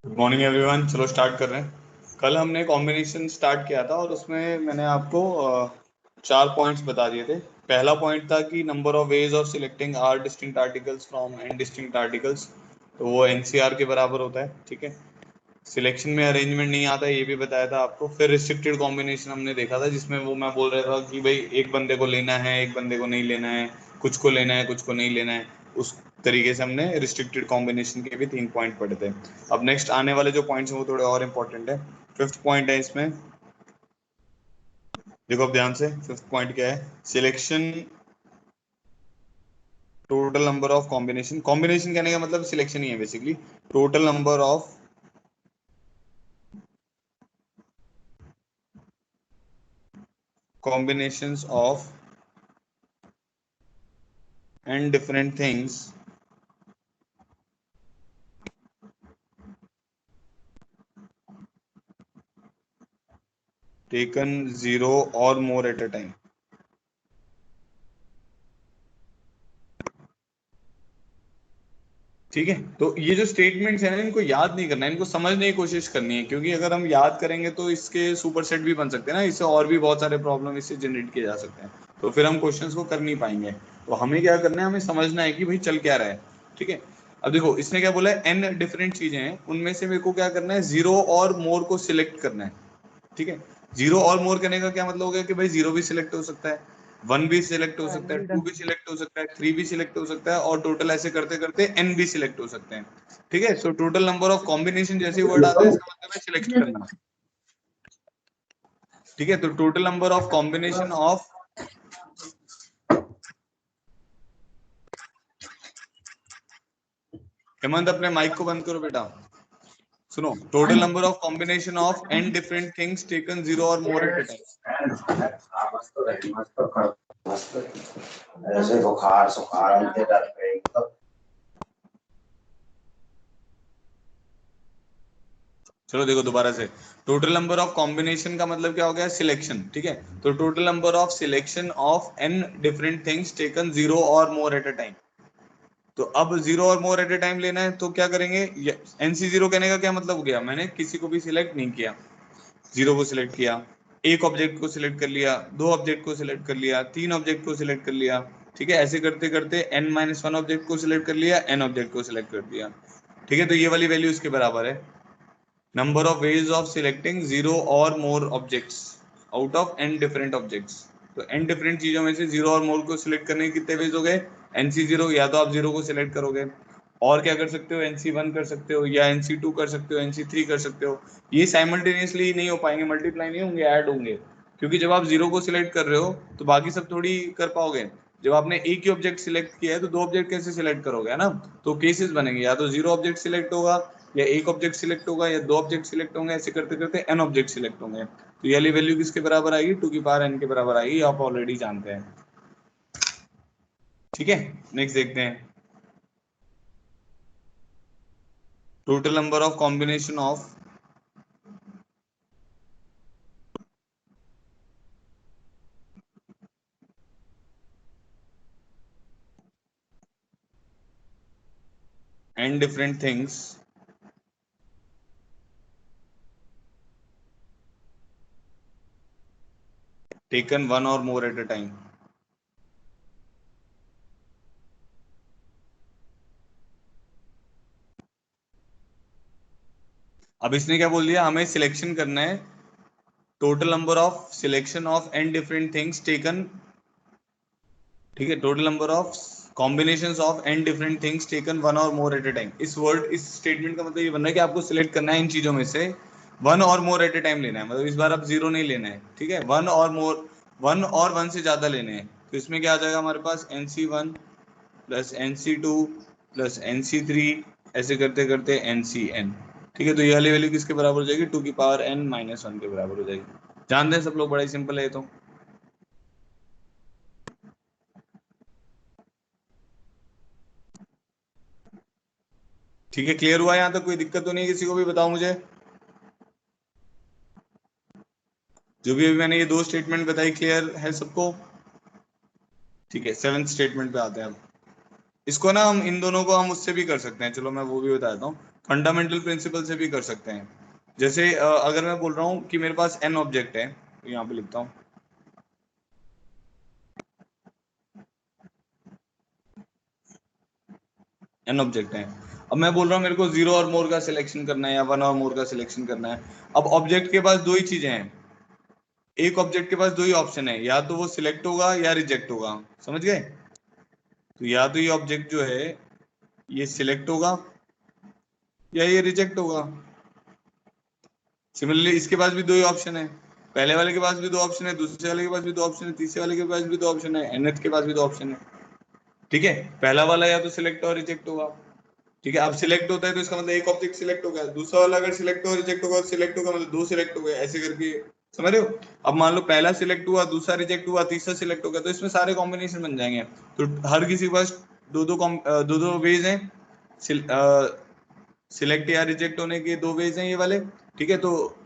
Good morning everyone. चलो start कर रहे हैं। कल हमने कॉम्बिनेशन स्टार्ट किया था और उसमें मैंने आपको 4 पॉइंट्स बता दिए थे। पहला पॉइंट था कि number of ways of selecting r distinct articles from n distinct articles, तो वो एनसीआर के बराबर होता है। ठीक है। सिलेक्शन में अरेंजमेंट नहीं आता है, ये भी बताया था आपको। फिर रिस्ट्रिक्टेड कॉम्बिनेशन हमने देखा था, जिसमें वो मैं बोल रहा था कि भाई एक बंदे को लेना है, एक बंदे को नहीं लेना है, कुछ को लेना है, कुछ को नहीं लेना है। उस तरीके से हमने रिस्ट्रिक्टेड कॉम्बिनेशन के भी 3 पॉइंट पढ़े थे। अब नेक्स्ट आने वाले जो पॉइंट्स हैं वो थोड़े और इंपॉर्टेंट है। फिफ्थ पॉइंट है इसमें, देखो अब ध्यान से। फिफ्थ पॉइंट क्या है? Selection total number of combination. Combination कहने का मतलब सिलेक्शन ही है basically. Total number of combinations of and different things taken zero or more at a time। ठीक है, तो ये जो स्टेटमेंट्स हैं ना, इनको याद नहीं करना है, इनको समझने की कोशिश करनी है, क्योंकि अगर हम याद करेंगे तो इसके सुपरसेट भी बन सकते हैं ना, इससे और भी बहुत सारे प्रॉब्लम इससे जनरेट किए जा सकते हैं। तो फिर हम क्वेश्चंस को कर नहीं पाएंगे। तो हमें क्या करना है, हमें समझना है कि भाई चल क्या रहा है। ठीक है। अब देखो इसने क्या बोला है, एन डिफरेंट चीजें हैं, उनमें से मेरे को क्या करना है, जीरो और मोर को सिलेक्ट करना है। ठीक है। जीरो और मोर करने का क्या मतलब हो गया कि भाई जीरो भी सिलेक्ट हो सकता है, वन भी सिलेक्ट हो सकता है, टू भी सिलेक्ट हो सकता है, थ्री भी सिलेक्ट हो सकता है, और टोटल ऐसे करते करते एन भी सिलेक्ट हो सकते हैं। ठीक है। So total number of combination जैसे वर्ड आता है, इसका मतलब है सिलेक्ट करना। ठीक है। तो total number of combination of, Hemant अपने माइक को बंद करो बेटा। सुनो, total number of combination of n different things taken zero or more eight ए ऐसे बुखार सुखार आते रहते हैं तो। चलो देखो दोबारा से। टोटल नंबर ऑफ कॉम्बिनेशन का मतलब क्या हो गया, सिलेक्शन। ठीक है। तो total number of selection of n different things taken zero or more at a time. तो अब zero or more at a time लेना है, तो क्या करेंगे? एनसी जीरो कहने का क्या मतलब हो गया, मैंने किसी को भी सिलेक्ट नहीं किया, जीरो को सिलेक्ट किया। एक ऑब्जेक्ट को सिलेक्ट कर लिया, दो ऑब्जेक्ट को सिलेक्ट कर लिया, तीन ऑब्जेक्ट को सिलेक्ट कर लिया। ठीक है। ऐसे करते करते एन माइनस वन ऑब्जेक्ट को सिलेक्ट कर लिया, एन ऑब्जेक्ट को सिलेक्ट कर दिया। ठीक है। तो ये वाली वैल्यू इसके बराबर है number of ways of selecting zero or more objects out of n different objects. तो एन डिफरेंट चीजों में से जीरो और मोर को सिलेक्ट करने के कितने वेज हो गए? एनसी जीरो, या तो आप जीरो को सिलेक्ट करोगे, और क्या कर सकते हो, एनसी वन कर सकते हो, या एनसी टू कर सकते हो, एनसी थ्री कर सकते हो। ये साइमल्टेनियसली नहीं हो पाएंगे, मल्टीप्लाई नहीं होंगे, ऐड होंगे। क्योंकि जब आप जीरो को सिलेक्ट कर रहे हो तो बाकी सब थोड़ी कर पाओगे। जब आपने एक ही ऑब्जेक्ट सिलेक्ट किया है तो दो ऑब्जेक्ट कैसे सिलेक्ट करोगे, है ना? तो केसेस बनेंगे, या तो जीरो ऑब्जेक्ट सिलेक्ट होगा, या एक ऑब्जेक्ट सिलेक्ट होगा, या दो ऑब्जेक्ट सिलेक्ट होंगे। ऐसे करते करते एन ऑब्जेक्ट सिलेक्ट होंगे। तो ये वाली वैल्यू किसके बराबर आएगी? टू की पावर एन के बराबर आएगी, आप ऑलरेडी जानते हैं। ठीक है। नेक्स्ट देखते हैं। Total number of combination of n different things taken one or more at a time. अब इसने क्या बोल दिया, हमें सिलेक्शन करना है। Total number of selection of n different things taken. ठीक है। Total number of combinations of n different things taken one or more at a time. इस स्टेटमेंट का मतलब ये बनना है कि आपको सिलेक्ट करना है इन चीजों में से one or more at a time लेना है। मतलब इस बार आप जीरो नहीं लेना है। ठीक है। वन और मोर, वन और वन से ज्यादा लेने हैं। तो इसमें क्या आ जाएगा हमारे पास, n C one plus n C two plus n C three, ऐसे करते करते एन सी एन। ठीक है। तो ये वाली वैल्यू किसके बराबर हो जाएगी? टू की पावर एन माइनस वन के बराबर हो जाएगी। जानते हैं सब लोग, बड़ा ही सिंपल है ये तो। ठीक है। क्लियर हुआ यहाँ तक? कोई दिक्कत तो नहीं है किसी को भी? बताओ मुझे। जो भी अभी मैंने ये दो स्टेटमेंट बताई, क्लियर है सबको? ठीक है। सेवेंथ स्टेटमेंट पे आते हैं अब। इसको ना हम इन दोनों को हम उससे भी कर सकते हैं, चलो मैं वो भी बताता हूँ। फंडामेंटल प्रिंसिपल से भी कर सकते हैं। जैसे अगर मैं बोल रहा हूँ कि मेरे पास n ऑब्जेक्ट है, तो यहाँ पे लिखता हूँ n ऑब्जेक्ट है। अब मैं बोल रहा हूँ मेरे को 0 और मोर का सिलेक्शन करना है या 1 और मोर का सिलेक्शन करना है। अब ऑब्जेक्ट के पास दो ही चीजें हैं, एक ऑब्जेक्ट के पास दो ही ऑप्शन है, या तो वो सिलेक्ट होगा या रिजेक्ट होगा। समझ गए? तो या तो ये ऑब्जेक्ट जो है ये सिलेक्ट होगा या ये रिजेक्ट होगा। सिमिलरली इसके पास भी दो ही ऑप्शन है, पहले वाले के पास भी दो ऑप्शन है, दूसरे वाले के पास भी दो ऑप्शन है, तीसरे वाले के पास भी दो ऑप्शन है, nth के पास भी दो ऑप्शन है। ठीक है, पहला वाला या तो सिलेक्ट और रिजेक्ट होगा। ठीक है, अब सिलेक्ट होता है तो इसका मतलब एक ऑब्जेक्ट सिलेक्ट हो गया, दूसरा वाला अगर सिलेक्ट और रिजेक्ट होगा, सिलेक्ट होगा मतलब दो सिलेक्ट हो गए, ऐसे करके। समझ रहे हो? अब मान लो पहला सिलेक्ट हुआ, दूसरा रिजेक्ट हुआ, तीसरा सिलेक्ट हो गया, तो इसमें सारे कॉम्बिनेशन बन जाएंगे। तो हर किसी के पास दो दो वेज हैं, सिलेक्ट या रिजेक्ट होने के दो वेज हैं ये वाले। ठीक है, तो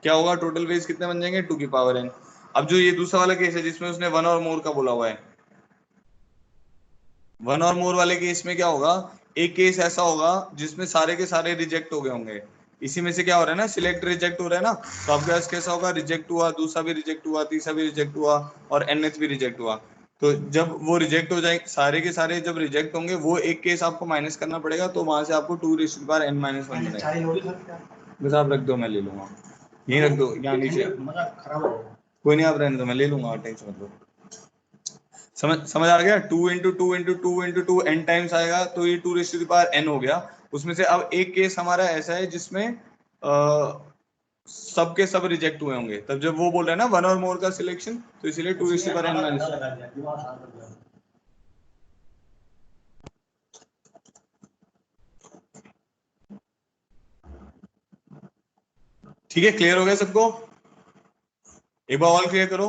क्या होगा, टोटल वेज कितने बन जाएंगे, 2 की पावर n। अब जो ये दूसरा वाला केस है जिसमें उसने 1 और मोर का बोला हुआ है, 1 और मोर वाले केस में क्या होगा, एक केस ऐसा होगा जिसमें सारे के सारे रिजेक्ट हो गए होंगे। इसी में से क्या हो रहा है ना, सिलेक्ट रिजेक्ट हो रहा है ना, तो आपके पास कैसा होगा, रिजेक्ट हुआ, दूसरा भी रिजेक्ट हुआ, तीसरा भी रिजेक्ट हुआ और nth भी रिजेक्ट हुआ। तो जब वो रिजेक्ट हो जाए, सारे के सारे जब रिजेक्ट होंगे, वो एक केस आपको माइनस करना पड़ेगा, तो वहां से आपको 2n-1 मिलेगा। बस आप रख दो, मैं ले लूंगा, यहीं रख दो, यहाँ नीचे। कोई नहीं, आप रहने दो, मैं ले लूंगा, टेंशन मत लो। समझ आ गया? 2 × 2 × 2 × 2 n टाइम्स आएगा, तो ये 2n हो गया। उसमें से अब एक केस हमारा ऐसा है जिसमें सब के सब रिजेक्ट हुए होंगे, तब जब वो बोल रहे हैं ना 1 और मोर का सिलेक्शन, तो इसीलिए 2n-। ठीक है, क्लियर हो गया सबको? एक बार और क्लियर करो।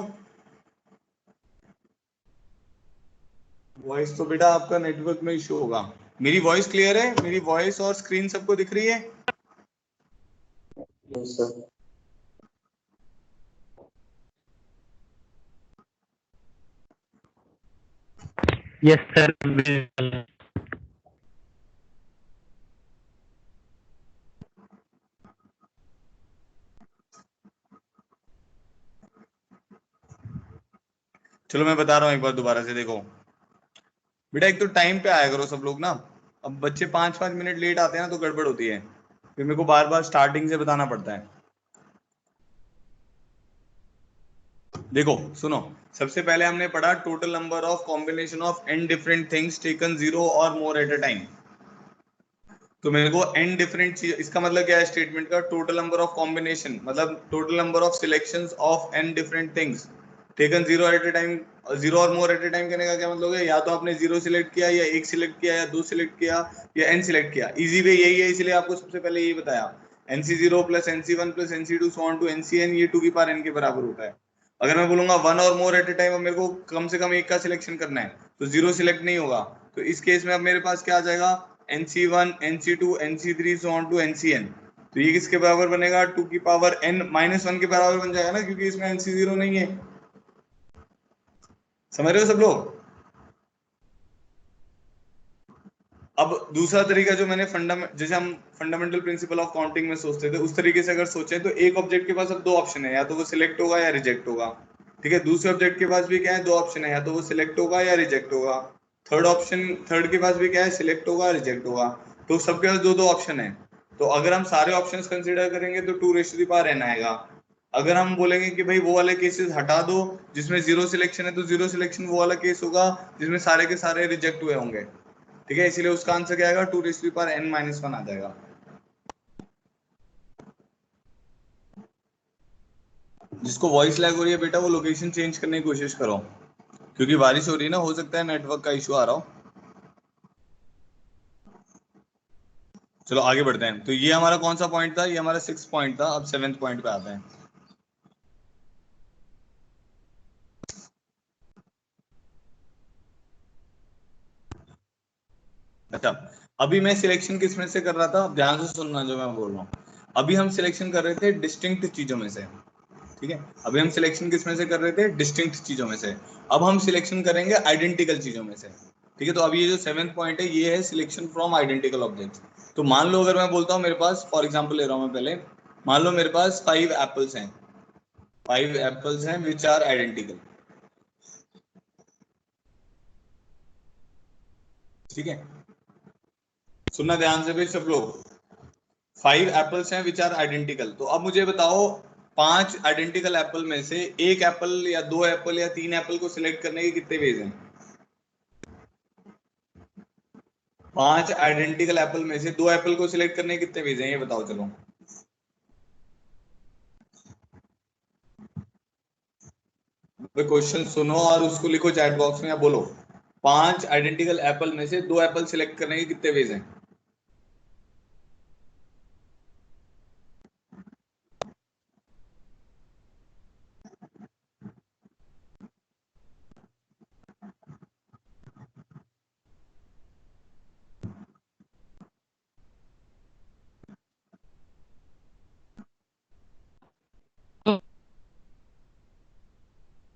वॉइस तो बेटा आपका नेटवर्क में इशू होगा। मेरी वॉइस क्लियर है? मेरी वॉइस और स्क्रीन सबको दिख रही है? Yes sir. Yes sir. चलो मैं बता रहा हूँ एक बार दोबारा से, देखो बेटा, एक तो टाइम पे आया करो सब लोग ना। अब बच्चे 5-5 मिनट लेट आते हैं ना तो गड़बड़ होती है, फिर मेरे को बार बार स्टार्टिंग से बताना पड़ता है। देखो सुनो, सबसे पहले हमने पढ़ा total number of combination of n different things taken 0 और मोर एट अ टाइम। तो मेरे को n डिफरेंट, इसका मतलब क्या है स्टेटमेंट का, टोटल नंबर ऑफ कॉम्बिनेशन मतलब total number of selections of n different things taken 0 eight a time. 0 और मोर एट अ टाइम करने का क्या मतलब है, या तो आपने 0 सिलेक्ट किया, या 1 सिलेक्ट किया, या 2 सिलेक्ट किया, या n सिलेक्ट किया। इजी वे यही है, इसलिए आपको सबसे पहले यही बताया, nc0 + nc1 + nc2 so on to ncn, ये 2 की पावर n के बराबर होता है। अगर मैं बोलूंगा 1 और मोर एट अ टाइम, अब मेरे को कम से कम एक का सिलेक्शन करना है, तो 0 सिलेक्ट नहीं होगा। तो इस केस में अब मेरे पास क्या आ जाएगा, nc1 nc2 nc3 so on to ncn। तो ये किसके बराबर बनेगा, 2 की पावर n-1 के बराबर बन जाएगा ना, क्योंकि इसमें nc0 नहीं है। समझ रहे हो सब लोग? अब दूसरा तरीका जो मैंने जैसे हम फंडामेंटल प्रिंसिपल ऑफ काउंटिंग में सोचते थे, उस तरीके से अगर सोचें तो एक ऑब्जेक्ट के पास अब दो ऑप्शन है, या तो वो सिलेक्ट होगा या रिजेक्ट होगा। ठीक है, दूसरे ऑब्जेक्ट के पास भी क्या है, दो ऑप्शन है, या तो वो सिलेक्ट होगा या रिजेक्ट होगा। थर्ड के पास भी क्या है, सिलेक्ट होगा रिजेक्ट होगा। तो सबके पास दो दो ऑप्शन है। तो अगर हम सारे ऑप्शन कंसिडर करेंगे तो 2n आएगा। अगर हम बोलेंगे कि भाई वो वाले केसेस हटा दो जिसमें 0 सिलेक्शन है, तो 0 सिलेक्शन वो वाला केस होगा जिसमें सारे के सारे रिजेक्ट हुए होंगे। ठीक है, इसीलिए उसका आंसर क्या आएगा, 2n-1 आ जाएगा। जिसको वॉइस लैग हो रही है बेटा, वो लोकेशन चेंज करने की कोशिश करो, क्योंकि बारिश हो रही है ना, हो सकता है नेटवर्क का इशू आ रहा हो। चलो आगे बढ़ते हैं। तो ये हमारा कौन सा पॉइंट था, ये हमारा 6th पॉइंट था। अब 7th पॉइंट पे आते हैं। अच्छा, अभी मैं सिलेक्शन किस में से कर रहा था, अब ध्यान से सुनना जो मैं बोल रहा हूँ। अभी हम सिलेक्शन कर रहे थे डिस्टिंक्ट चीजों में से। ठीक है, अभी हम सिलेक्शन किस में से कर रहे थे, डिस्टिंक्ट चीजों में से। अब हम सिलेक्शन करेंगे आइडेंटिकल चीजों में से। ठीक है, तो अभी ये जो 7th पॉइंट है, ये है सिलेक्शन फ्रॉम आइडेंटिकल ऑब्जेक्ट्स। तो मान लो अगर मैं बोलता हूँ मेरे पास, फॉर एग्जांपल ले रहा हूँ मैं पहले, मान लो मेरे पास 5 एप्पल्स हैं, 5 एप्पल्स हैं विच आर आइडेंटिकल, ठीक है, सुनना ध्यान से भाई सब लोग। 5 एप्पल्स हैं विच आर आइडेंटिकल। तो अब मुझे बताओ 5 आइडेंटिकल एप्पल में से एक एप्पल या 2 एप्पल या 3 एप्पल को सिलेक्ट करने के कितने वेज हैं? 5 आइडेंटिकल एप्पल में से 2 एप्पल को सिलेक्ट करने के कितने वेज हैं, ये बताओ चलो। क्वेश्चन सुनो और उसको लिखो चैट बॉक्स में या बोलो। 5 आइडेंटिकल एप्पल में से 2 एप्पल सिलेक्ट करने के कितने वेज हैं?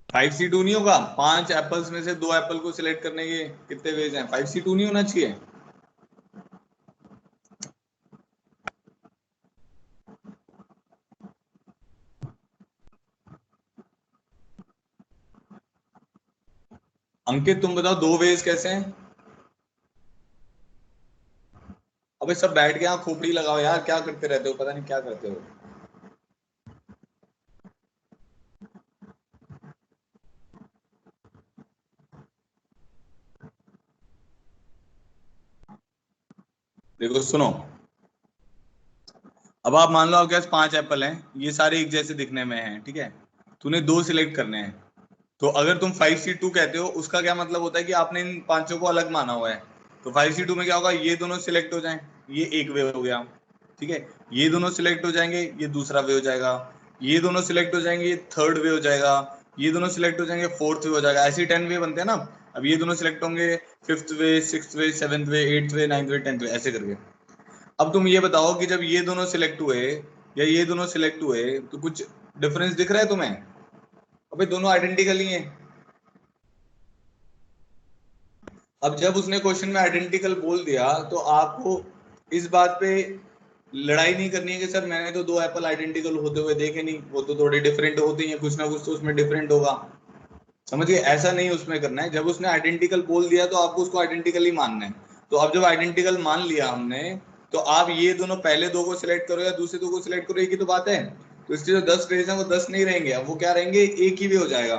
फाइव सी टू नहीं होगा? 5 एप्पल्स में से 2 एप्पल को सिलेक्ट करने के कितने वेज हैं? 5C2 नहीं होना चाहिए? अंकित तुम बताओ 2 वेज कैसे हैं? अबे सब बैठ के यहाँ खोपड़ी लगाओ यार, क्या करते रहते हो, पता नहीं क्या करते हो। देखो सुनो, अब आप मान लो आपके पास 5 एप्पल हैं, ये सारे एक जैसे दिखने में हैं, ठीक है, तूने 2 सिलेक्ट करने हैं। तो अगर तुम 5C2 कहते हो, उसका क्या मतलब होता है कि आपने इन पांचों को अलग माना हुआ है। तो 5C2 में क्या होगा, ये दोनों सिलेक्ट हो जाएं, ये एक वे हो गया, ठीक है, ये दोनों सिलेक्ट हो जाएंगे, ये दूसरा वे हो जाएगा, ये दोनों सिलेक्ट हो जाएंगे, ये थर्ड वे हो जाएगा, ये दोनों सिलेक्ट हो जाएंगे, फोर्थ वे हो जाएगा। ऐसे 10 वे बनते हैं ना। अब ये दोनों सिलेक्ट होंगे, फिफ्थ वे, सिक्स्थ वे, सेवंथ वे, एट्थ वे, नाइन्थ वे, 10th वे, ऐसे करके। अब तुम ये बताओ कि जब ये दोनों सिलेक्ट हुए या ये दोनों सिलेक्ट हुए तो कुछ डिफरेंस दिख रहा है तुम्हें? अबे दोनों आइडेंटिकल ही हैं। अब जब उसने क्वेश्चन में आइडेंटिकल बोल दिया तो आपको इस बात पे लड़ाई नहीं करनी है कि सर मैंने तो 2 एप्पल आइडेंटिकल होते हुए देखे नहीं, वो तो थोड़े डिफरेंट होते हैं, कुछ ना कुछ तो उसमें डिफरेंट होगा। समझिए, ऐसा नहीं उसमें करना है। जब उसने आइडेंटिकल बोल दिया तो आपको उसको आइडेंटिकल ही मानना है। तो अब जब आइडेंटिकल मान लिया हमने, तो आप ये दोनों पहले 2 को सिलेक्ट करो या दूसरे 2 को सिलेक्ट करो, एक ही तो बात है। तो इसके जो 10 रेज हैं वो 10 नहीं रहेंगे, अब वो क्या रहेंगे, एक ही भी हो जाएगा।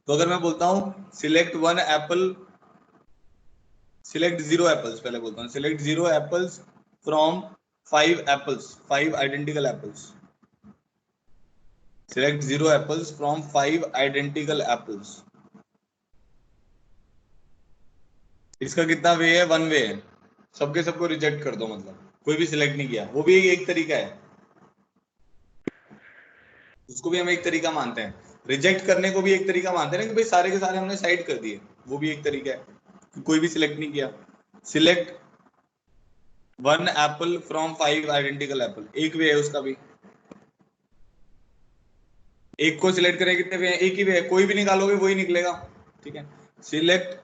तो अगर मैं बोलता हूँ सिलेक्ट 1 एप्पल, सिलेक्ट 0 एप्पल्स, पहले बोलता हूँ select 0 apples from 5 apples, 5 identical apples, select 0 apples from 5 identical apples. इसका कितना वे है, 1 वे है। सबके सबको रिजेक्ट कर दो, मतलब कोई भी सिलेक्ट नहीं किया, वो भी एक तरीका है, उसको भी हम एक तरीका मानते हैं। रिजेक्ट करने को भी एक तरीका मानते हैं ना, कि भाई सारे के सारे हमने साइड कर दिए, वो भी एक तरीका है कि कोई भी सिलेक्ट नहीं किया। Select 1 Apple from 5 identical Apple, एक वे है उसका भी। एक को सिलेक्ट करें, कितने वे हैं, एक ही वे है, कोई भी निकालोगे वही निकलेगा, ठीक है। Select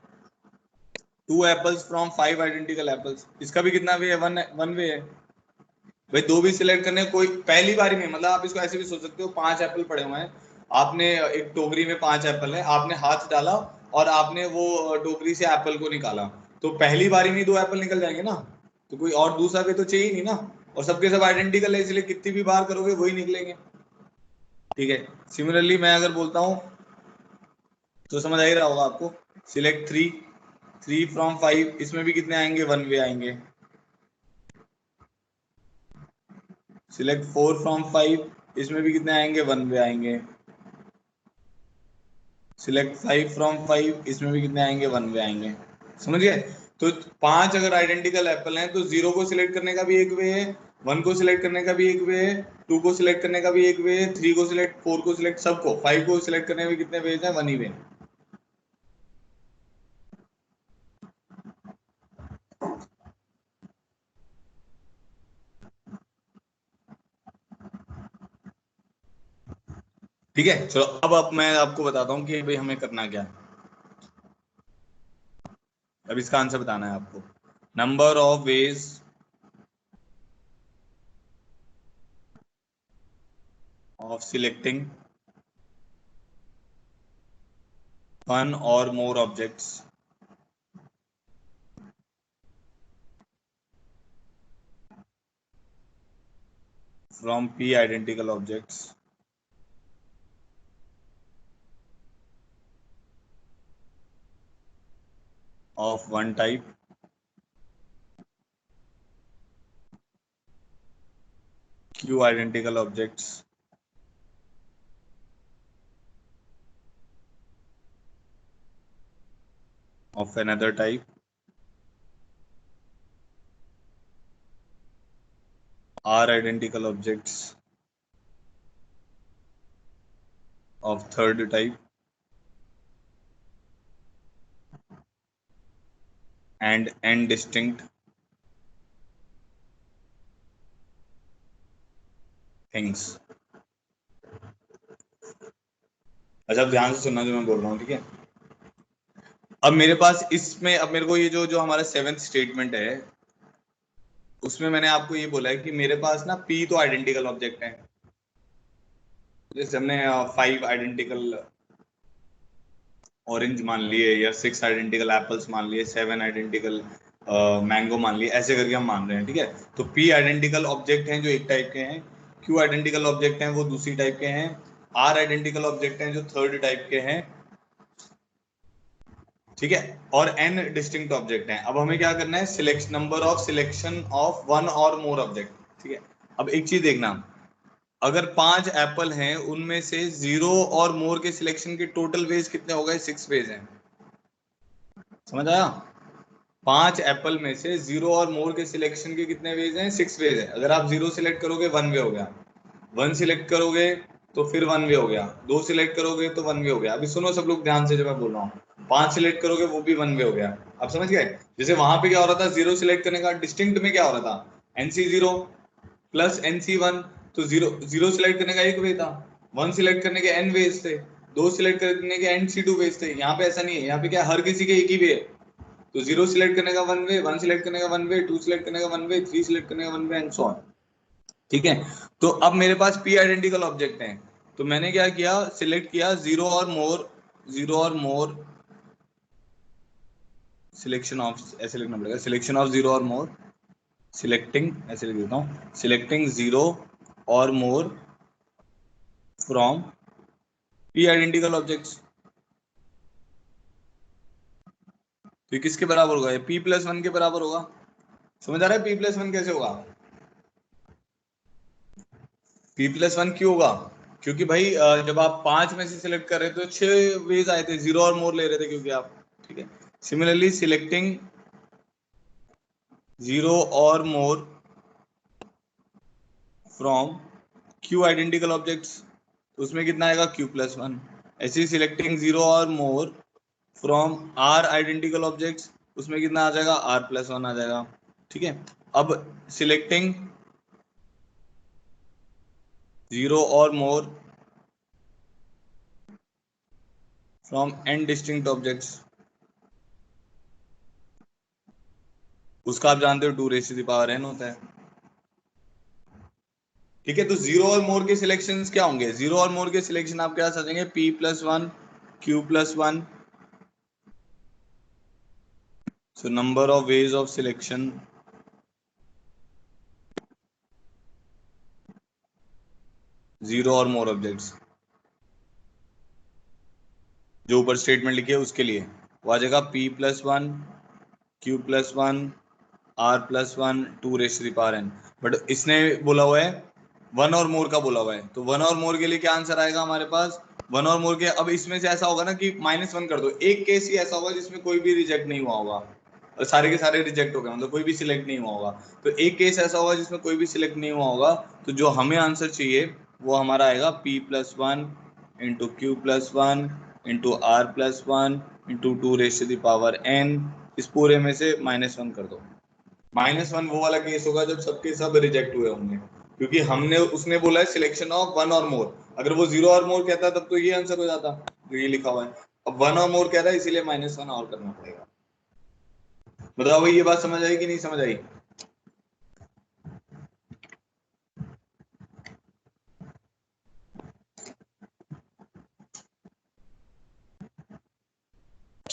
2 apples from 5 identical apples, इसका भी कितना वे है, वन वे है। भाई 2 भी सिलेक्ट करने, कोई पहली बारी में, मतलब आप इसको ऐसे भी सोच सकते हो, 5 एप्पल पड़े हुए हैं, आपने एक टोकरी में 5 एप्पल है, आपने हाथ डाला और आपने वो टोकरी से एप्पल को निकाला, तो पहली बारी में 2 एप्पल निकल जाएंगे ना। तो कोई और दूसरा भी तो चाहिए नहीं ना, और सबके सब आइडेंटिकल है, इसलिए कितनी भी बार करोगे वही निकलेंगे, ठीक है। सिमिलरली मैं अगर बोलता हूँ तो समझ आ ही रहा होगा आपको, सिलेक्ट 3 फ्रॉम 5, इसमें भी कितने आएंगे, 1 वे आएंगे। सिलेक्ट 4 फ्रॉम 5, इसमें भी कितने आएंगे, 1 वे आएंगे। सिलेक्ट 5 फ्रॉम 5, इसमें भी कितने आएंगे, 1 वे आएंगे। समझ गए? तो 5 अगर आइडेंटिकल एप्पल हैं तो 0 को सिलेक्ट करने का भी एक वे है, 1 को सिलेक्ट करने का भी एक वे है, 2 को सिलेक्ट करने का भी एक वे है, 3 को सिलेक्ट, 4 को सिलेक्ट, सबको 5 को सिलेक्ट करने में कितने वेज हैं, 1 ही वे। ठीक है, चलो अब मैं आपको बताता हूँ कि भाई हमें करना क्या है। अब इसका आंसर बताना है आपको। Number of veg of selecting one or more objects from P identical objects of one type Q identical objects of another type R identical objects of third type and n distinct things। अच्छा, अब ध्यान से सुनना जो मैं बोल रहा हूँ, ठीक है। अब मेरे पास इसमें, अब मेरे को ये जो हमारा सेवेंथ स्टेटमेंट है उसमें मैंने आपको ये बोला है कि मेरे पास ना P तो आइडेंटिकल ऑब्जेक्ट है, जैसे हमने 5 आइडेंटिकल ऑरेंज मान लिए या 6 आइडेंटिकल एप्पल्स मान लिए, 7 आइडेंटिकल मैंगो मान लिए, ऐसे करके हम मान रहे हैं, ठीक है। तो P आइडेंटिकल ऑब्जेक्ट हैं जो एक टाइप के हैं, Q आइडेंटिकल ऑब्जेक्ट हैं वो दूसरी टाइप के हैं, R आइडेंटिकल ऑब्जेक्ट हैं जो थर्ड टाइप के हैं, ठीक है, और n डिस्टिंक्ट ऑब्जेक्ट हैं। अब हमें क्या करना है, selection number of selection of one or more object, ठीक है। अब एक चीज देखना, अगर 5 एप्पल हैं उनमें से 0 और मोर के सिलेक्शन के टोटल वेज कितने हो गए, 6 वेज हैं, समझ आया। 5 एप्पल में से 0 और मोर के सिलेक्शन के कितने वेज हैं, 6 वेज है। अगर आप 0 सिलेक्ट करोगे 1 वे हो गया, 1 सिलेक्ट करोगे तो फिर 1 वे हो गया, 2 सिलेक्ट करोगे तो 1 वे हो गया। अभी सुनो सब लोग ध्यान से जब मैं बोल रहा हूँ, 5 सिलेक्ट करोगे वो भी 1 वे हो गया। आप समझ गए, जैसे वहां पे क्या हो रहा था, 0 सिलेक्ट करने का डिस्टिंक्ट में क्या हो रहा था, NC0 प्लस NC1, तो 0 सिलेक्ट करने का एक वे था, 1 सिलेक्ट करने के n वेज थे, 2 सिलेक्ट करने के NC2 वेज थे। यहाँ पे ऐसा नहीं है, यहाँ पे क्या हर किसी के एक ही वे है, तो 0 सिलेक्ट करने का 1 वे, 1 सिलेक्ट करने का 1 वे, 2 सिलेक्ट करने का 1 वे, 3 सिलेक्ट करने का 1 वे एंड सो ऑन, ठीक है। तो अब मेरे पास P आइडेंटिकल ऑब्जेक्ट हैं, तो मैंने क्या किया, सिलेक्ट किया 0 और मोर, 0 और मोर सिलेक्शन ऑफ, ऐसे लिखना पड़ेगा, सिलेक्शन ऑफ 0 और मोर, सिलेक्टिंग, ऐसे लिख देता हूँ, सिलेक्टिंग 0 और more from P identical objects. तो ये किसके बराबर होगा, ये P+1 के बराबर होगा। समझ आ रहा है P+1 कैसे होगा, P+1 क्यों होगा, क्योंकि भाई जब आप 5 में से सिलेक्ट कर रहे थे तो 6 वेज आए थे, 0 और मोर ले रहे थे क्योंकि आप, ठीक है। सिमिलरली सिलेक्टिंग 0 और more from Q identical objects, उसमें कितना आएगा, Q+1। ऐसे ही सिलेक्टिंग 0 और more from R identical objects, उसमें कितना आ जाएगा, R+1 आ जाएगा, ठीक है। अब सिलेक्टिंग 0 और more from n distinct objects, उसका आप जानते हो 2n होता है, ठीक है। तो 0 और मोर के सिलेक्शंस क्या होंगे, 0 और मोर के सिलेक्शन आप क्या समझेंगे, P+1 Q+1, so number of ways of selection 0 और मोर ऑब्जेक्ट्स, जो ऊपर स्टेटमेंट लिखी है उसके लिए वो आ जाएगा P+1 Q+1 R+1 2n। But इसने बोला हुआ है 1 और मोर का बोला हुआ है, तो 1 और मोर के लिए क्या आंसर आएगा हमारे पास, 1 और मोर के। अब इसमें से ऐसा होगा ना कि -1 कर दो, एक केस ही ऐसा होगा जिसमें कोई भी रिजेक्ट नहीं हुआ होगा और सारे के सारे रिजेक्ट हो गए, मतलब कोई भी सिलेक्ट नहीं हुआ होगा। तो एक केस ऐसा होगा जिसमें कोई भी सिलेक्ट नहीं हुआ होगा, तो जो हमें आंसर चाहिए वो हमारा आएगा P+1 into Q+1 into R+1 into 2n। इस पूरे में से -1 कर दो। -1 वो वाला केस होगा जब सबके सब रिजेक्ट हुए होंगे, क्योंकि हमने, उसने बोला है सिलेक्शन ऑफ 1 और मोर। अगर वो 0 और मोर कहता तब तो ये आंसर हो जाता जो ये लिखा हुआ है। अब 1 और मोर कह रहा है इसीलिए -1 और करना पड़ेगा। बताओ भाई, ये बात समझ आई कि नहीं समझ आई।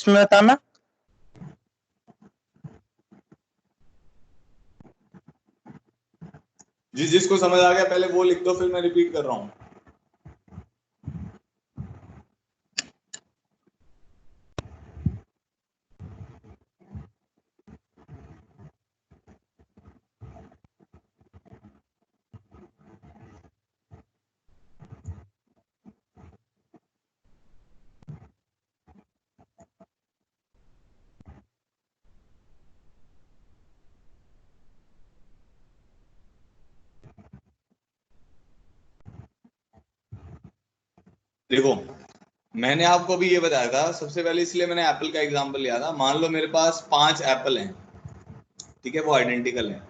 में बताना। जिसको समझ आ गया पहले वो लिख दो, फिर मैं रिपीट कर रहा हूँ। देखो मैंने आपको अभी ये बताया था, सबसे पहले इसलिए मैंने एप्पल का एग्जांपल लिया था। मान लो मेरे पास 5 एप्पल हैं, ठीक है, वो आइडेंटिकल हैं।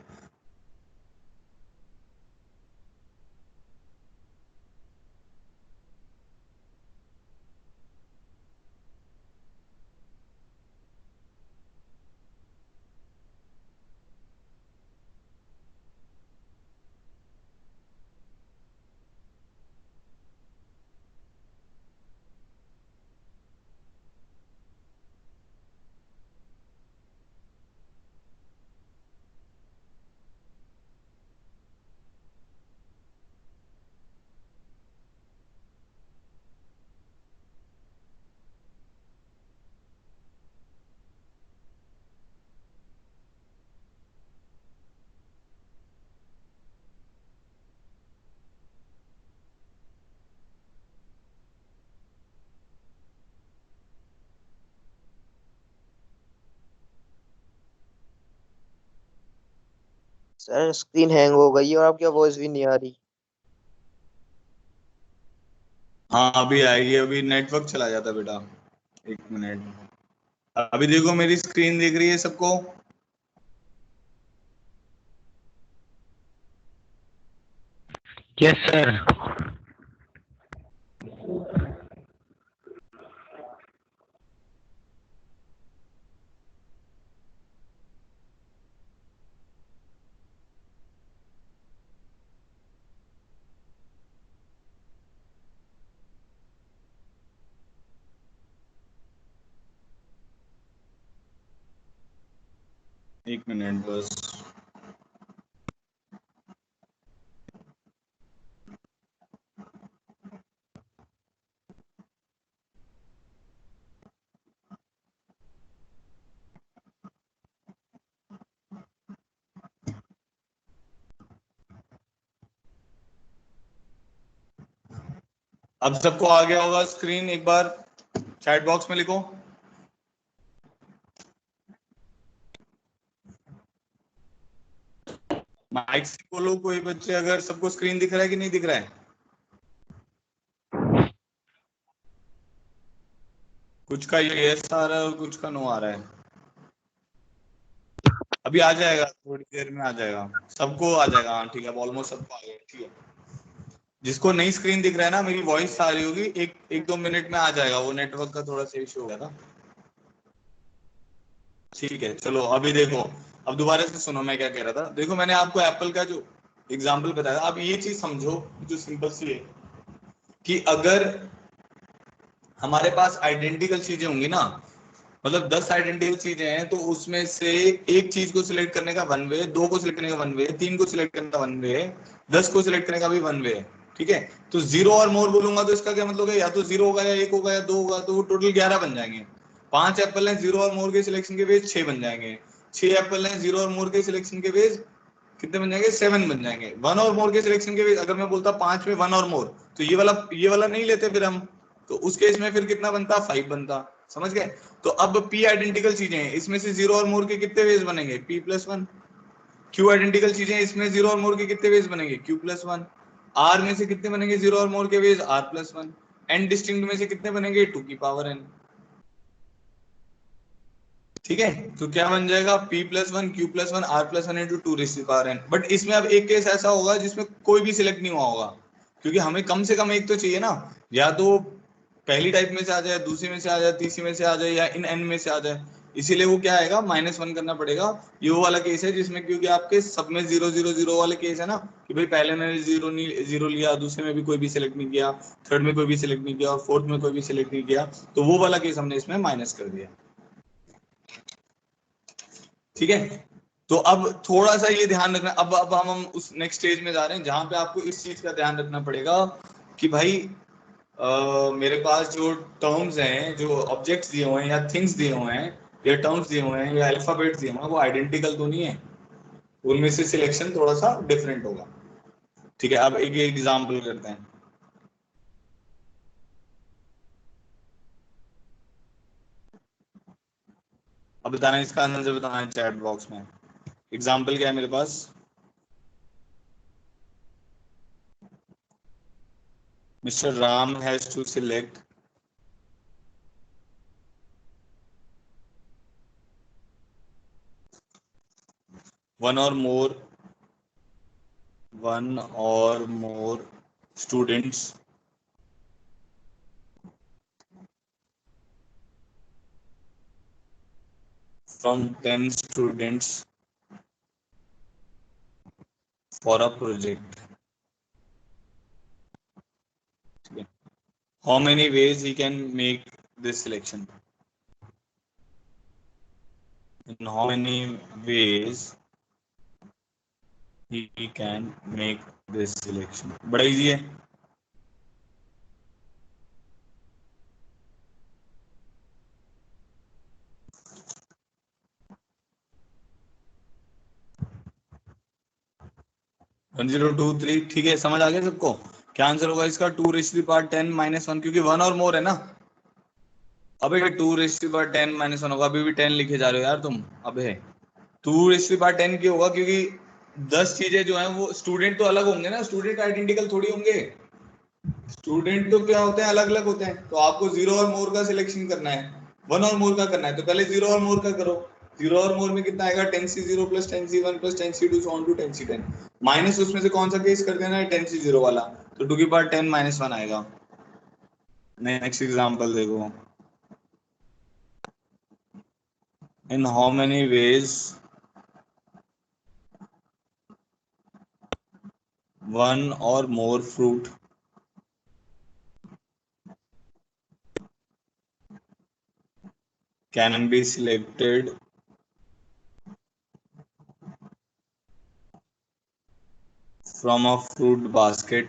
सर स्क्रीन हैंग हो गई है और आपकी वॉइस भी नहीं आ रही। हाँ अभी आएगी, अभी नेटवर्क चला जाता बेटा, 1 मिनट। अभी देखो मेरी स्क्रीन दिख रही है सबको? Yes sir. एक मिनट बस। अब सबको आ गया होगा स्क्रीन? एक बार चैट बॉक्स में लिखो। माइक से बोलो कोई बच्चे, अगर सबको स्क्रीन दिख रहा है कि नहीं दिख रहा है? कुछ का यस आ रहा है और कुछ का नो आ रहा है। अभी आ जाएगा, थोड़ी देर में आ जाएगा, सबको आ जाएगा। हाँ ठीक है, ऑलमोस्ट सबको आ गया। ठीक है, जिसको नई स्क्रीन दिख रहा है ना, मेरी वॉइस आ रही होगी, एक 2 मिनट में आ जाएगा। वो नेटवर्क का थोड़ा सा इशू हो गया था। ठीक है चलो, अभी देखो, अब दोबारा से सुनो मैं क्या कह रहा था। देखो मैंने आपको एप्पल का जो एग्जाम्पल बताया, अब ये चीज समझो जो सिंपल सी है कि अगर हमारे पास आइडेंटिकल चीजें होंगी ना, मतलब 10 आइडेंटिकल चीजें हैं, तो उसमें से एक चीज को सिलेक्ट करने का 1 वे, 2 को सिलेक्ट करने का 1 वे, 3 को सिलेक्ट करने का 1 वे, 10 को सिलेक्ट करने का भी 1 वे है। ठीक है, तो 0 और मोर बोलूंगा तो इसका क्या मतलब है? या तो 0 होगा, या 1 होगा, या 2 होगा, तो वो टोटल 11 बन जाएंगे। 5 एप्पल हैं, 0 और मोर के सिलेक्शन के बेस 6 बन जाएंगे। 6 एप्पल हैं, 0 और मोर के सिलेक्शन के बेस कितने बन जाएंगे? 7 बन जाएंगे। 1 और मोर के सिलेक्शन के बेस, अगर मैं बोलता 5 में 1 और मोर, तो ये वाला नहीं लेते फिर हम, तो उस केस में फिर कितना बनता? 5 बनता। समझ गए? तो अब p आइडेंटिकल चीजें हैं, इसमें से 0 और मोर के कितने वेज बनेंगे? p+1। q आइडेंटिकल चीजें हैं, इसमें 0 और मोर के कितने वेज बनेंगे? q+1। r में से कितने बनेंगे 0 और मोर के वेज? r+1। n डिस्टिंक्ट में से कितने बनेंगे? 2n। ठीक है, तो क्या बन जाएगा? p+1 q+1 r+1 into 2n। But इसमें अब एक केस ऐसा होगा जिसमें कोई भी सिलेक्ट नहीं हुआ होगा, क्योंकि हमें कम से कम एक तो चाहिए ना, या तो पहली टाइप में से आ जाए, दूसरी में से आ जाए, तीसरी में से आ जाए, या इन n में से आ जाए। इसीलिए वो क्या आएगा? -1 करना पड़ेगा। ये वो वाला केस है जिसमें, क्योंकि आपके सब में 0 0 0 वाले केस है ना, कि भाई पहले मैंने 0 लिया, दूसरे में भी कोई भी सिलेक्ट नहीं किया, थर्ड में कोई भी सिलेक्ट नहीं किया, और फोर्थ में कोई भी सिलेक्ट नहीं किया, तो वो वाला केस हमने इसमें माइनस कर दिया। ठीक है। तो अब थोड़ा सा ये ध्यान रखना, अब हम उस नेक्स्ट स्टेज में जा रहे हैं जहां पे आपको इस चीज का ध्यान रखना पड़ेगा कि भाई मेरे पास जो टर्म्स हैं, जो ऑब्जेक्ट्स दिए हुए हैं या थिंग्स दिए हुए हैं या टर्म्स दिए हुए हैं या अल्फाबेट्स दिए हुए हैं, वो आइडेंटिकल तो नहीं है, उनमें से सिलेक्शन थोड़ा सा डिफरेंट होगा। ठीक है, अब एक एग्जांपल करते हैं। अब बताना, इसका आंसर बताना है चैट बॉक्स में। एग्जांपल क्या है मेरे पास? Mister Ram has to select one or more students from 10 students for a project. How many ways he can make this selection? In how many ways he can make this selection? बड़ा easy है। One zero to three, ठीक है, समझ आ गया सबको? क्या answer होगा इसका? 2⁻10 - 1, क्योंकि वन और मोर है ना। अबे 2⁻10 - 1 होगा, अभी भी 10 लिखे जा रहे हो यार तुम। अबे 2⁻10 क्यों होगा? क्योंकि 10 चीजें जो हैं वो स्टूडेंट तो अलग होंगे ना, स्टूडेंट आइडेंटिकल थोड़ी होंगे। स्टूडेंट तो क्या होते हैं, अलग अलग होते हैं। तो आपको जीरो और मोर का सिलेक्शन करना है, वन और मोर का करना है, तो पहले जीरो और मोर का करो। जीरो और मोर में कितना आएगा? 10C0 + 10C1 + 10C2 to 10C10 minus उसमें से कौन सा केस कर देना है? 10C0 वाला, तो 2⁻10 - 1 आएगा। नेक्स्ट एग्जांपल देखो। In how many ways one or more fruit can be selected from a fruit basket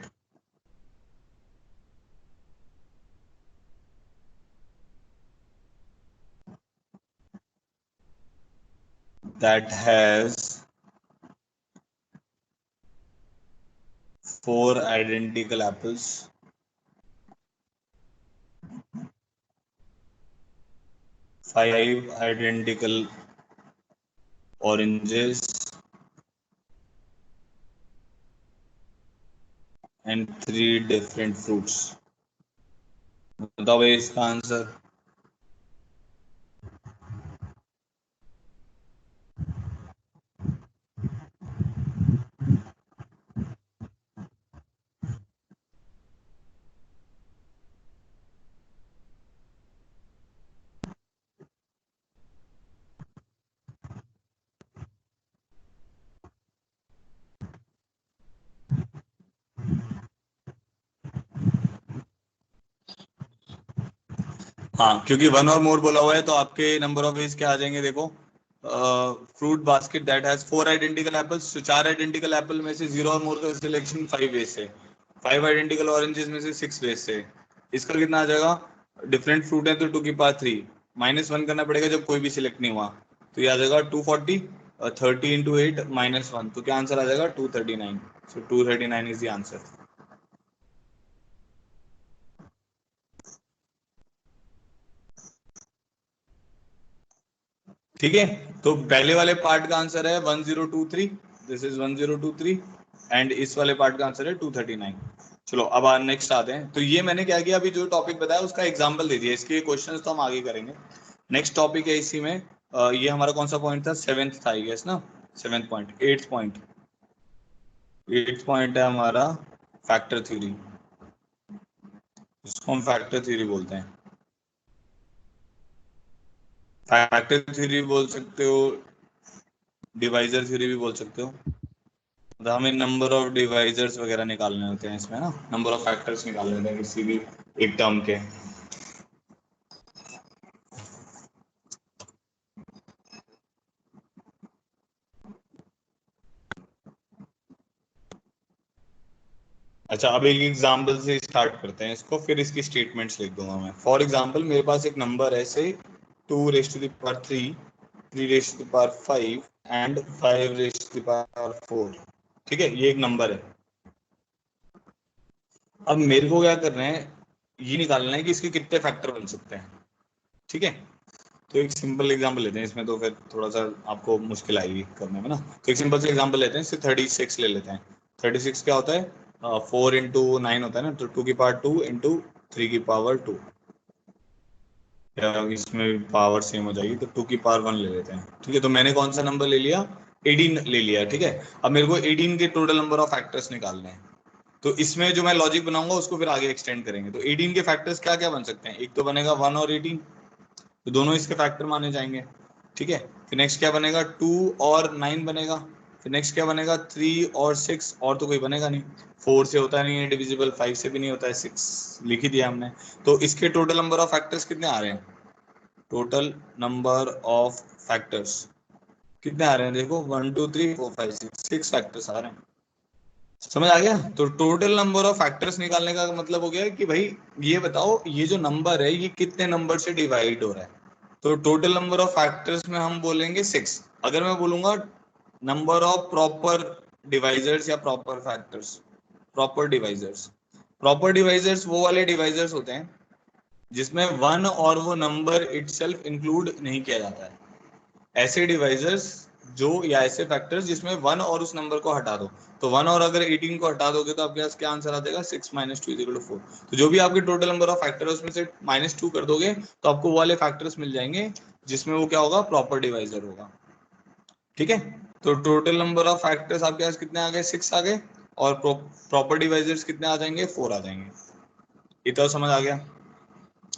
that has 4 identical apples, 5 identical oranges, and 3 different fruits? बताओ भाई इसका आंसर। हाँ, क्योंकि वन और मोर बोला हुआ है तो आपके नंबर ऑफ वेज क्या आ जाएंगे देखो। Fruit basket that has 4 identical apples, तो 4 आइडेंटिकल एप्पल में से जीरो और मोर का सिलेक्शन 5 वेज से, 5 आइडेंटिकल ऑरेंजेस में से 6 वेज से। इसका कितना आ जाएगा? डिफरेंट फ्रूट है तो 2⁻3 -1 करना पड़ेगा जब कोई भी सिलेक्ट नहीं हुआ, तो ये आ जाएगा 240, 30 × 8 -1, तो क्या आंसर आ जाएगा? 239। सो 239 इज द आंसर। ठीक है, तो पहले वाले पार्ट का आंसर है 1023, दिस इज 1023, एंड इस वाले पार्ट का आंसर है 239। चलो अब नेक्स्ट आते हैं। तो ये मैंने क्या किया, अभी जो टॉपिक बताया उसका एग्जांपल दे दिया, इसके क्वेश्चंस तो हम आगे करेंगे। नेक्स्ट टॉपिक है इसी में, ये हमारा कौन सा पॉइंट था? 7th था आई गेस ना। 7th point, 8th point, 8th point है हमारा फैक्टर थ्योरी। इसको हम फैक्टर थ्योरी बोलते हैं। फैक्टर थ्योरी बोल सकते हो, डिवाइजर थ्योरी भी बोल सकते हो। तो हमें नंबर ऑफ डिवाइजर्स वगैरह निकालने होते हैं इसमें ना, नंबर ऑफ फैक्टर्स निकालने होते हैं किसी भी एक टर्म के। अच्छा, अब एक एग्जांपल से स्टार्ट करते हैं इसको, फिर इसकी स्टेटमेंट्स लिख दूंगा मैं। फॉर एग्जांपल मेरे पास एक नंबर है से 2⁻3, 3⁻5 एंड 5⁻4। ठीक है, ये एक नंबर है। अब मेरे को क्या करना है, ये निकालना है कि इसके कितने फैक्टर बन सकते हैं। ठीक है, तो एक सिंपल एग्जांपल लेते हैं इसमें, तो फिर थोड़ा सा आपको मुश्किल आएगी करने में ना। तो एक सिंपल से एग्जांपल लेते हैं, इससे 36 ले लेते हैं। 36 क्या होता है, 4 × 9 होता है ना, तो 2⁻2 × 3⁻2, या इसमें पावर सेम हो जाएगी, तो 2⁻1 ले लेते हैं। ठीक है, तो मैंने कौन सा नंबर ले लिया, 18 ले लिया। ठीक है, अब मेरे को 18 के टोटल नंबर ऑफ फैक्टर्स निकालने हैं। तो इसमें जो मैं लॉजिक बनाऊंगा उसको फिर आगे एक्सटेंड करेंगे। तो 18 के फैक्टर्स क्या क्या बन सकते हैं, एक तो बनेगा 1 और 18, तो दोनों इसके फैक्टर माने जाएंगे। ठीक है, फिर नेक्स्ट क्या बनेगा, 2 और 9 बनेगा। फिर नेक्स्ट क्या बनेगा, 3 और 6, और तो कोई बनेगा नहीं। 4 से होता नहीं है डिविजिबल, 5 से भी नहीं होता है, 6 लिख ही दिया हमने। तो इसके टोटल नंबर ऑफ फैक्टर्स कितने आ रहे हैं, टोटल नंबर ऑफ फैक्टर्स कितने आ रहे हैं, देखो 1 2 3 4 5 6 फैक्टर्स आ रहे हैं। समझ आ गया। तो टोटल नंबर ऑफ फैक्टर्स निकालने का मतलब हो गया कि भाई ये बताओ ये जो नंबर है ये कितने नंबर से डिवाइड हो रहा है। तो टोटल नंबर ऑफ फैक्टर्स में हम बोलेंगे 6। अगर मैं बोलूंगा नंबर ऑफ प्रॉपर डिवाइजर्स या प्रॉपर फैक्टर्स, प्रॉपर डिवाइजर्स वो वाले डिवाइजर्स होते हैं जिसमें 1 और वो नंबर इटसेल्फ इंक्लूड नहीं किया जाता है। ऐसे डिवाइजर्स जो, या ऐसे फैक्टर्स जिसमें 1 और उस नंबर को हटा दो। तो 1 और अगर 18 को हटा दोगे तो आपके पास क्या आंसर आ जाएगा, 6 - 2 = 4। तो जो भी आपके टोटल नंबर ऑफ फैक्टर है उसमें से -2 कर दोगे तो आपको वो वाले फैक्टर्स मिल जाएंगे जिसमें वो क्या होगा, प्रॉपर डिवाइजर होगा। ठीक है, तो टोटल नंबर ऑफ फैक्टर्स आपके पास कितने आ गए, 6 आ गए, और प्रॉपर डिवाइजर्स कितने आ जाएंगे, 4 आ जाएंगे। ये तो समझ आ गया।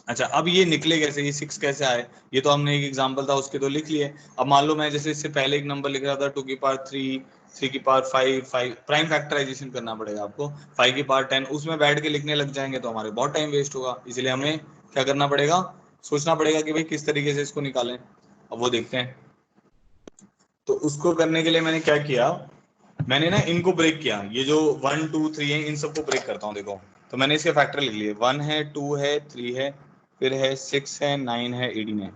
अच्छा, अब ये निकले कैसे, ये 6 कैसे आए, ये तो हमने एक एग्जांपल था उसके तो लिख लिए। अब मान लो मैं जैसे इससे पहले एक नंबर लिख रहा था 2⁻3, 3⁻5, 5 प्राइम फैक्टराइजेशन करना पड़ेगा आपको, 5⁻10, उसमें बैठ के लिखने लग जाएंगे तो हमारे बहुत टाइम वेस्ट होगा। इसलिए हमें क्या करना पड़ेगा, सोचना पड़ेगा कि भाई किस तरीके से इसको निकालें। अब वो देखते हैं। तो उसको करने के लिए मैंने क्या किया, मैंने ना इनको ब्रेक किया, ये जो 1 2 3 है इन सबको ब्रेक करता हूँ। देखो, तो मैंने इसके फैक्टर लिख लिए, 1 है, 2 है, 3 है, फिर है 6 है, 9 है, 18 है।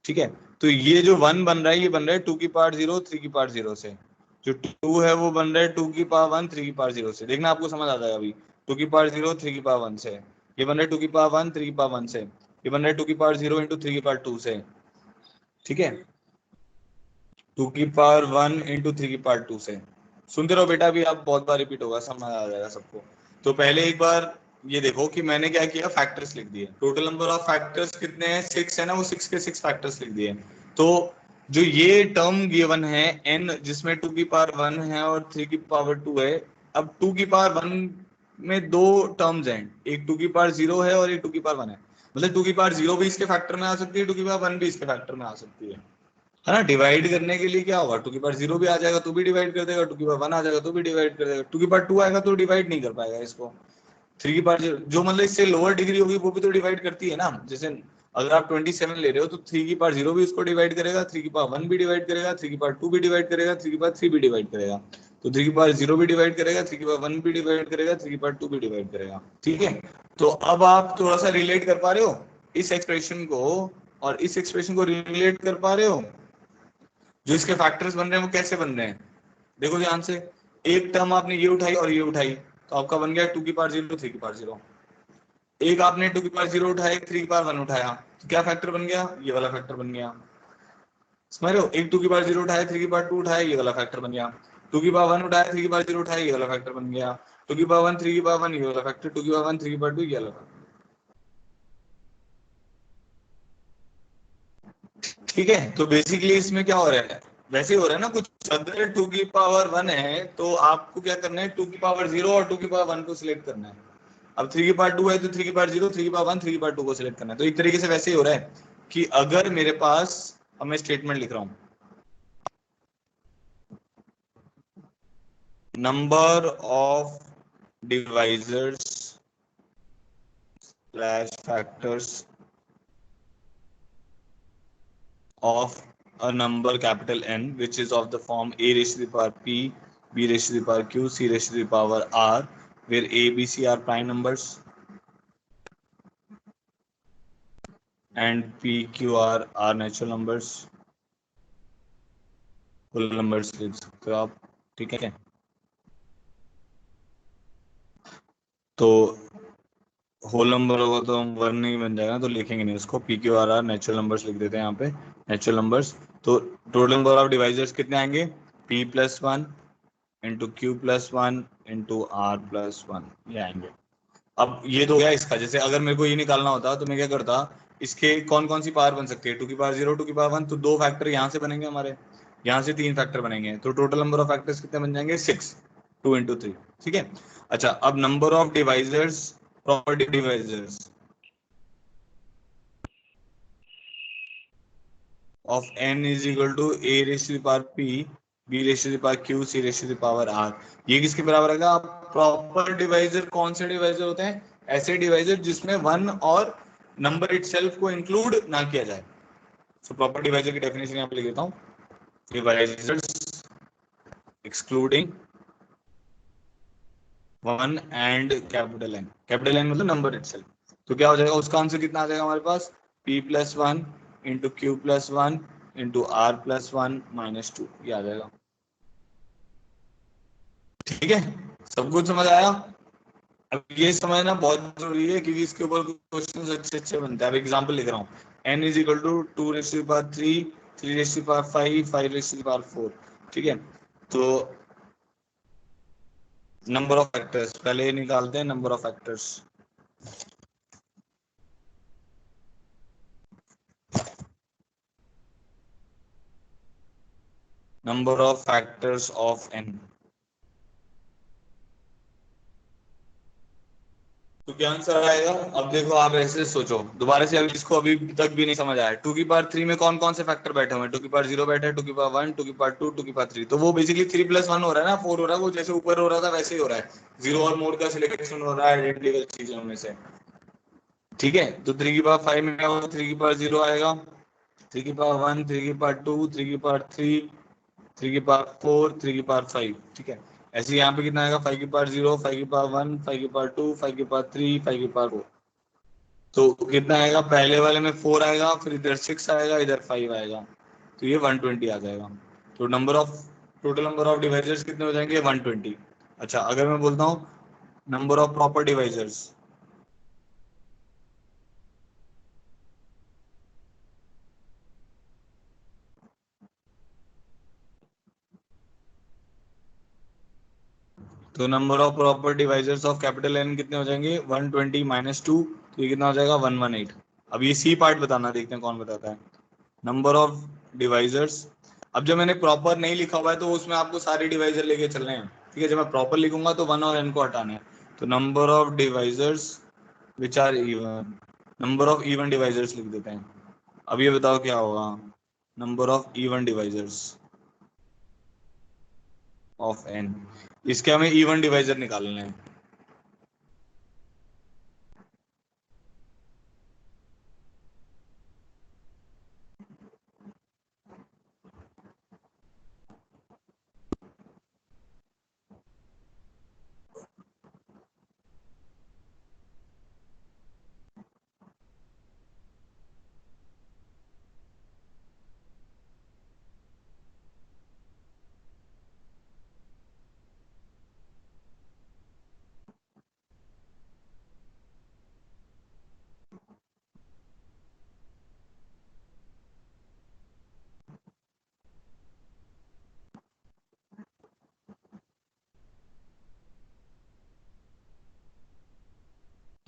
ठीक है, तो ये जो 1 बन रहा है ये बन रहा है 2⁻0 3⁻0 से। जो 2 है वो बन रहा है 2⁻1 3⁻0 से। देखना आपको समझ आ जाएगा अभी। 2⁻0 3⁻1 से, ये बन रहा है 2⁻1 3⁻1 से, ये बन रहा है 2⁻0 × 3⁻2 से। ठीक है, 2⁻1 × 3⁻2 से। सुनते रहो बेटा, अभी आप बहुत बार रिपीट होगा, समझ आ जाएगा सबको। तो पहले एक बार ये देखो कि मैंने क्या किया, फैक्टर्स लिख दिए। टोटल नंबर ऑफ फैक्टर्स कितने हैं, 6 है ना, वो 6 के 6 फैक्टर्स लिख दिए। तो जो ये टर्म गिवन है n, जिसमें 2⁻1 है और 3⁻2 है। अब 2⁻1 में दो टर्म्स हैं, एक 2⁻0 है और एक 2⁻1 है। मतलब 2⁻0 भी इसके फैक्टर में आ सकती है, 2⁻1 भी इसके फैक्टर में आ सकती है ना। डिवाइड करने के लिए क्या होगा, 2⁻0 भी आ जाएगा तो भी डिवाइड कर देगा, 2⁻1 आ जाएगा तो भी डिवाइड कर देगा, 2⁻2 आएगा तो डिवाइड नहीं कर पाएगा इसको। 3⁻0 जो मतलब इससे लोअर डिग्री होगी वो भी तो डिवाइड करती है ना। जैसे अगर आप 27 ले रहे हो तो 3⁻0 भी उसको डिवाइड करेगा, 3⁻1 भी डिवाइड करेगा, 3⁻2 भी डिवाइड करेगा, 3⁻3 भी डिवाइड करेगा। तो 3⁻0 भी डिवाइड करेगा, 3⁻1 भी डिवाइड करेगा, 3⁻2 भी डिवाइड करेगा। ठीक है, तो अब आप थोड़ा सा रिलेट कर पा रहे हो इस एक्सप्रेशन को, और इस एक्सप्रेशन को रिलेट कर पा रहे हो। जो इसके फैक्टर्स बन रहे हैं वो कैसे बन रहे हैं, देखो ध्यान से। एक टर्म आपने ये उठाई और ये उठाई, तो आपका बन गया 2⁻0 3⁻0। एक आपने 2⁻0 उठाया, 3⁻1 उठाया, तो क्या फैक्टर बन गया, ये वाला फैक्टर बन गया। समझ रहे हो, एक 2⁻0 उठाया, 3⁻2 उठाया, ये वाला फैक्टर बन गया। 2⁻1 उठाया, 3⁻0 उठाया, ये वाला फैक्टर बन गया। 2⁻1 3⁻1 ये वाला फैक्टर, 2⁻1 3⁻2 ये वाला फैक्टर। ठीक है, तो बेसिकली इसमें क्या हो रहा है, वैसे हो रहा है ना कुछ। अगर 2⁻1 है तो आपको क्या करना है, 2⁻0 और 2⁻1 को सिलेक्ट करना है। अब 3⁻2 है तो 3⁻0 3⁻1 3⁻2 को सिलेक्ट करना है। तो एक तरीके से वैसे ही हो रहा है कि अगर मेरे पास, अब मैं स्टेटमेंट लिख रहा हूं, number of divisors slash factors of a number capital N which is of the form a raised to the power p, b raised to the power q, c raised to the power r, where A, B, C are prime numbers and P, Q, R are natural numbers. Whole numbers लिख सकते हो आप, ठीक है। तो whole number होगा तो हम वन नहीं बन जाएगा, तो लिखेंगे नहीं उसको, p q r are natural numbers लिख देते हैं यहाँ पे, नेचुरल नंबर्स। तो टोटल नंबर ऑफ डिवाइजर्स कितने आएंगे, p plus one into q plus one into r plus one, ये आएंगे। अब ये तो हो गया इसका। जैसे अगर मेरे को ये निकालना होता तो मैं क्या करता, इसके कौन कौन सी पावर बन सकती है, टू की पावर जीरो, टू की पावर वन, तो दो फैक्टर यहाँ से बनेंगे हमारे, यहाँ से तीन फैक्टर बनेंगे, तो टोटल नंबर ऑफ फैक्टर्स कितने बन जाएंगे, 6, 2 इंटू 3, ठीक है। अच्छा, अब number of divisors, property divisors of n is equal to a raised to the power p, b raised to the power q, c raised to the power r। ये किसके बराबर आएगा। प्रॉपर डिवाइजर कौन से डिवाइजर होते हैं, ऐसे divisor जिसमें वन और नंबर इटसेल्फ को इंक्लूड ना किया जाए। सो प्रॉपर डिवाइजर की डेफिनेशन यहाँ पे लिख देता हूँ, divisors excluding one and capital n, capital n मतलब नंबर इटसेल्फ। तो क्या हो जाएगा, उसका आंसर कितना आ जाएगा हमारे पास, p plus one into q plus one into r plus one minus two, ये आ जाएगा, ठीक है। सब कुछ समझ आया। अब ये समझना बहुत जरूरी है क्योंकि इसके ऊपर क्वेश्चन अच्छे अच्छे बनते हैं। अब एग्जांपल लिख रहा हूँ, n is equal to 2 raise to the power 3, 3 raise to the power 5, 5 raise to the power 4, ठीक है। तो नंबर ऑफ फैक्टर्स पहले निकालते हैं, number of factors. Number of factors of n, तो क्या आंसर आएगा। अब देखो आप ऐसे सोचो दोबारा से, अभी इसको अभी तक भी नहीं समझ आया, टू की पावर थ्री में कौन कौन से फैक्टर बैठे हुए हैं, टू की पावर जीरो बैठे हैं, टू की पावर वन, टू की पावर टू, टू की पावर थ्री, तो वो बेसिकली थ्री प्लस वन हो रहा है ना, फोर हो रहा है, वो जैसे ऊपर हो रहा था वैसे ही हो रहा है, जीरो और मोड का सिलेक्शन हो रहा है आइडेंटिकल चीजों में से, ठीक है। तो थ्री की पावर फाइव में क्या होगा, थ्री की पावर जीरो आएगा, थ्री की पावर वन, थ्री की पावर टू, थ्री की पावर थ्री, थ्री की पावर फोर, थ्री की पावर फाइव, ठीक है। ऐसे यहाँ पे कितना आएगा, फाइव की पावर जीरो, फाइव की पावर वन, फाइव की पावर टू, फाइव की पावर थ्री, फाइव की पावर फोर, तो कितना आएगा, पहले वाले में 4 आएगा, फिर इधर 6 आएगा, इधर 5 आएगा, तो ये 120 आ जाएगा। तो number of, total number of divisors कितने हो जाएंगे, 120। अच्छा, अगर मैं बोलता हूँ नंबर ऑफ प्रॉपर डिवाइजर्स, तो number of proper divisors of capital n कितने हो जाएंगे, 120 माइनस टू, तो ये कितना हो जाएगा, 118। अब ये सी पार्ट बताना, देखते हैं कौन बताता है। नंबर ऑफ डिवाइजर्स, अब जब मैंने प्रॉपर नहीं लिखा हुआ है तो उसमें आपको सारे डिवाइजर लेके चलने हैं, ठीक है। जब मैं प्रॉपर लिखूंगा तो वन और एन को हटाना है, तो number of divisors which are even, number of even divisors लिख देते हैं। अब ये बताओ क्या होगा, number of even divisors of n, इसके हमें इवन डिवाइजर निकालने हैं।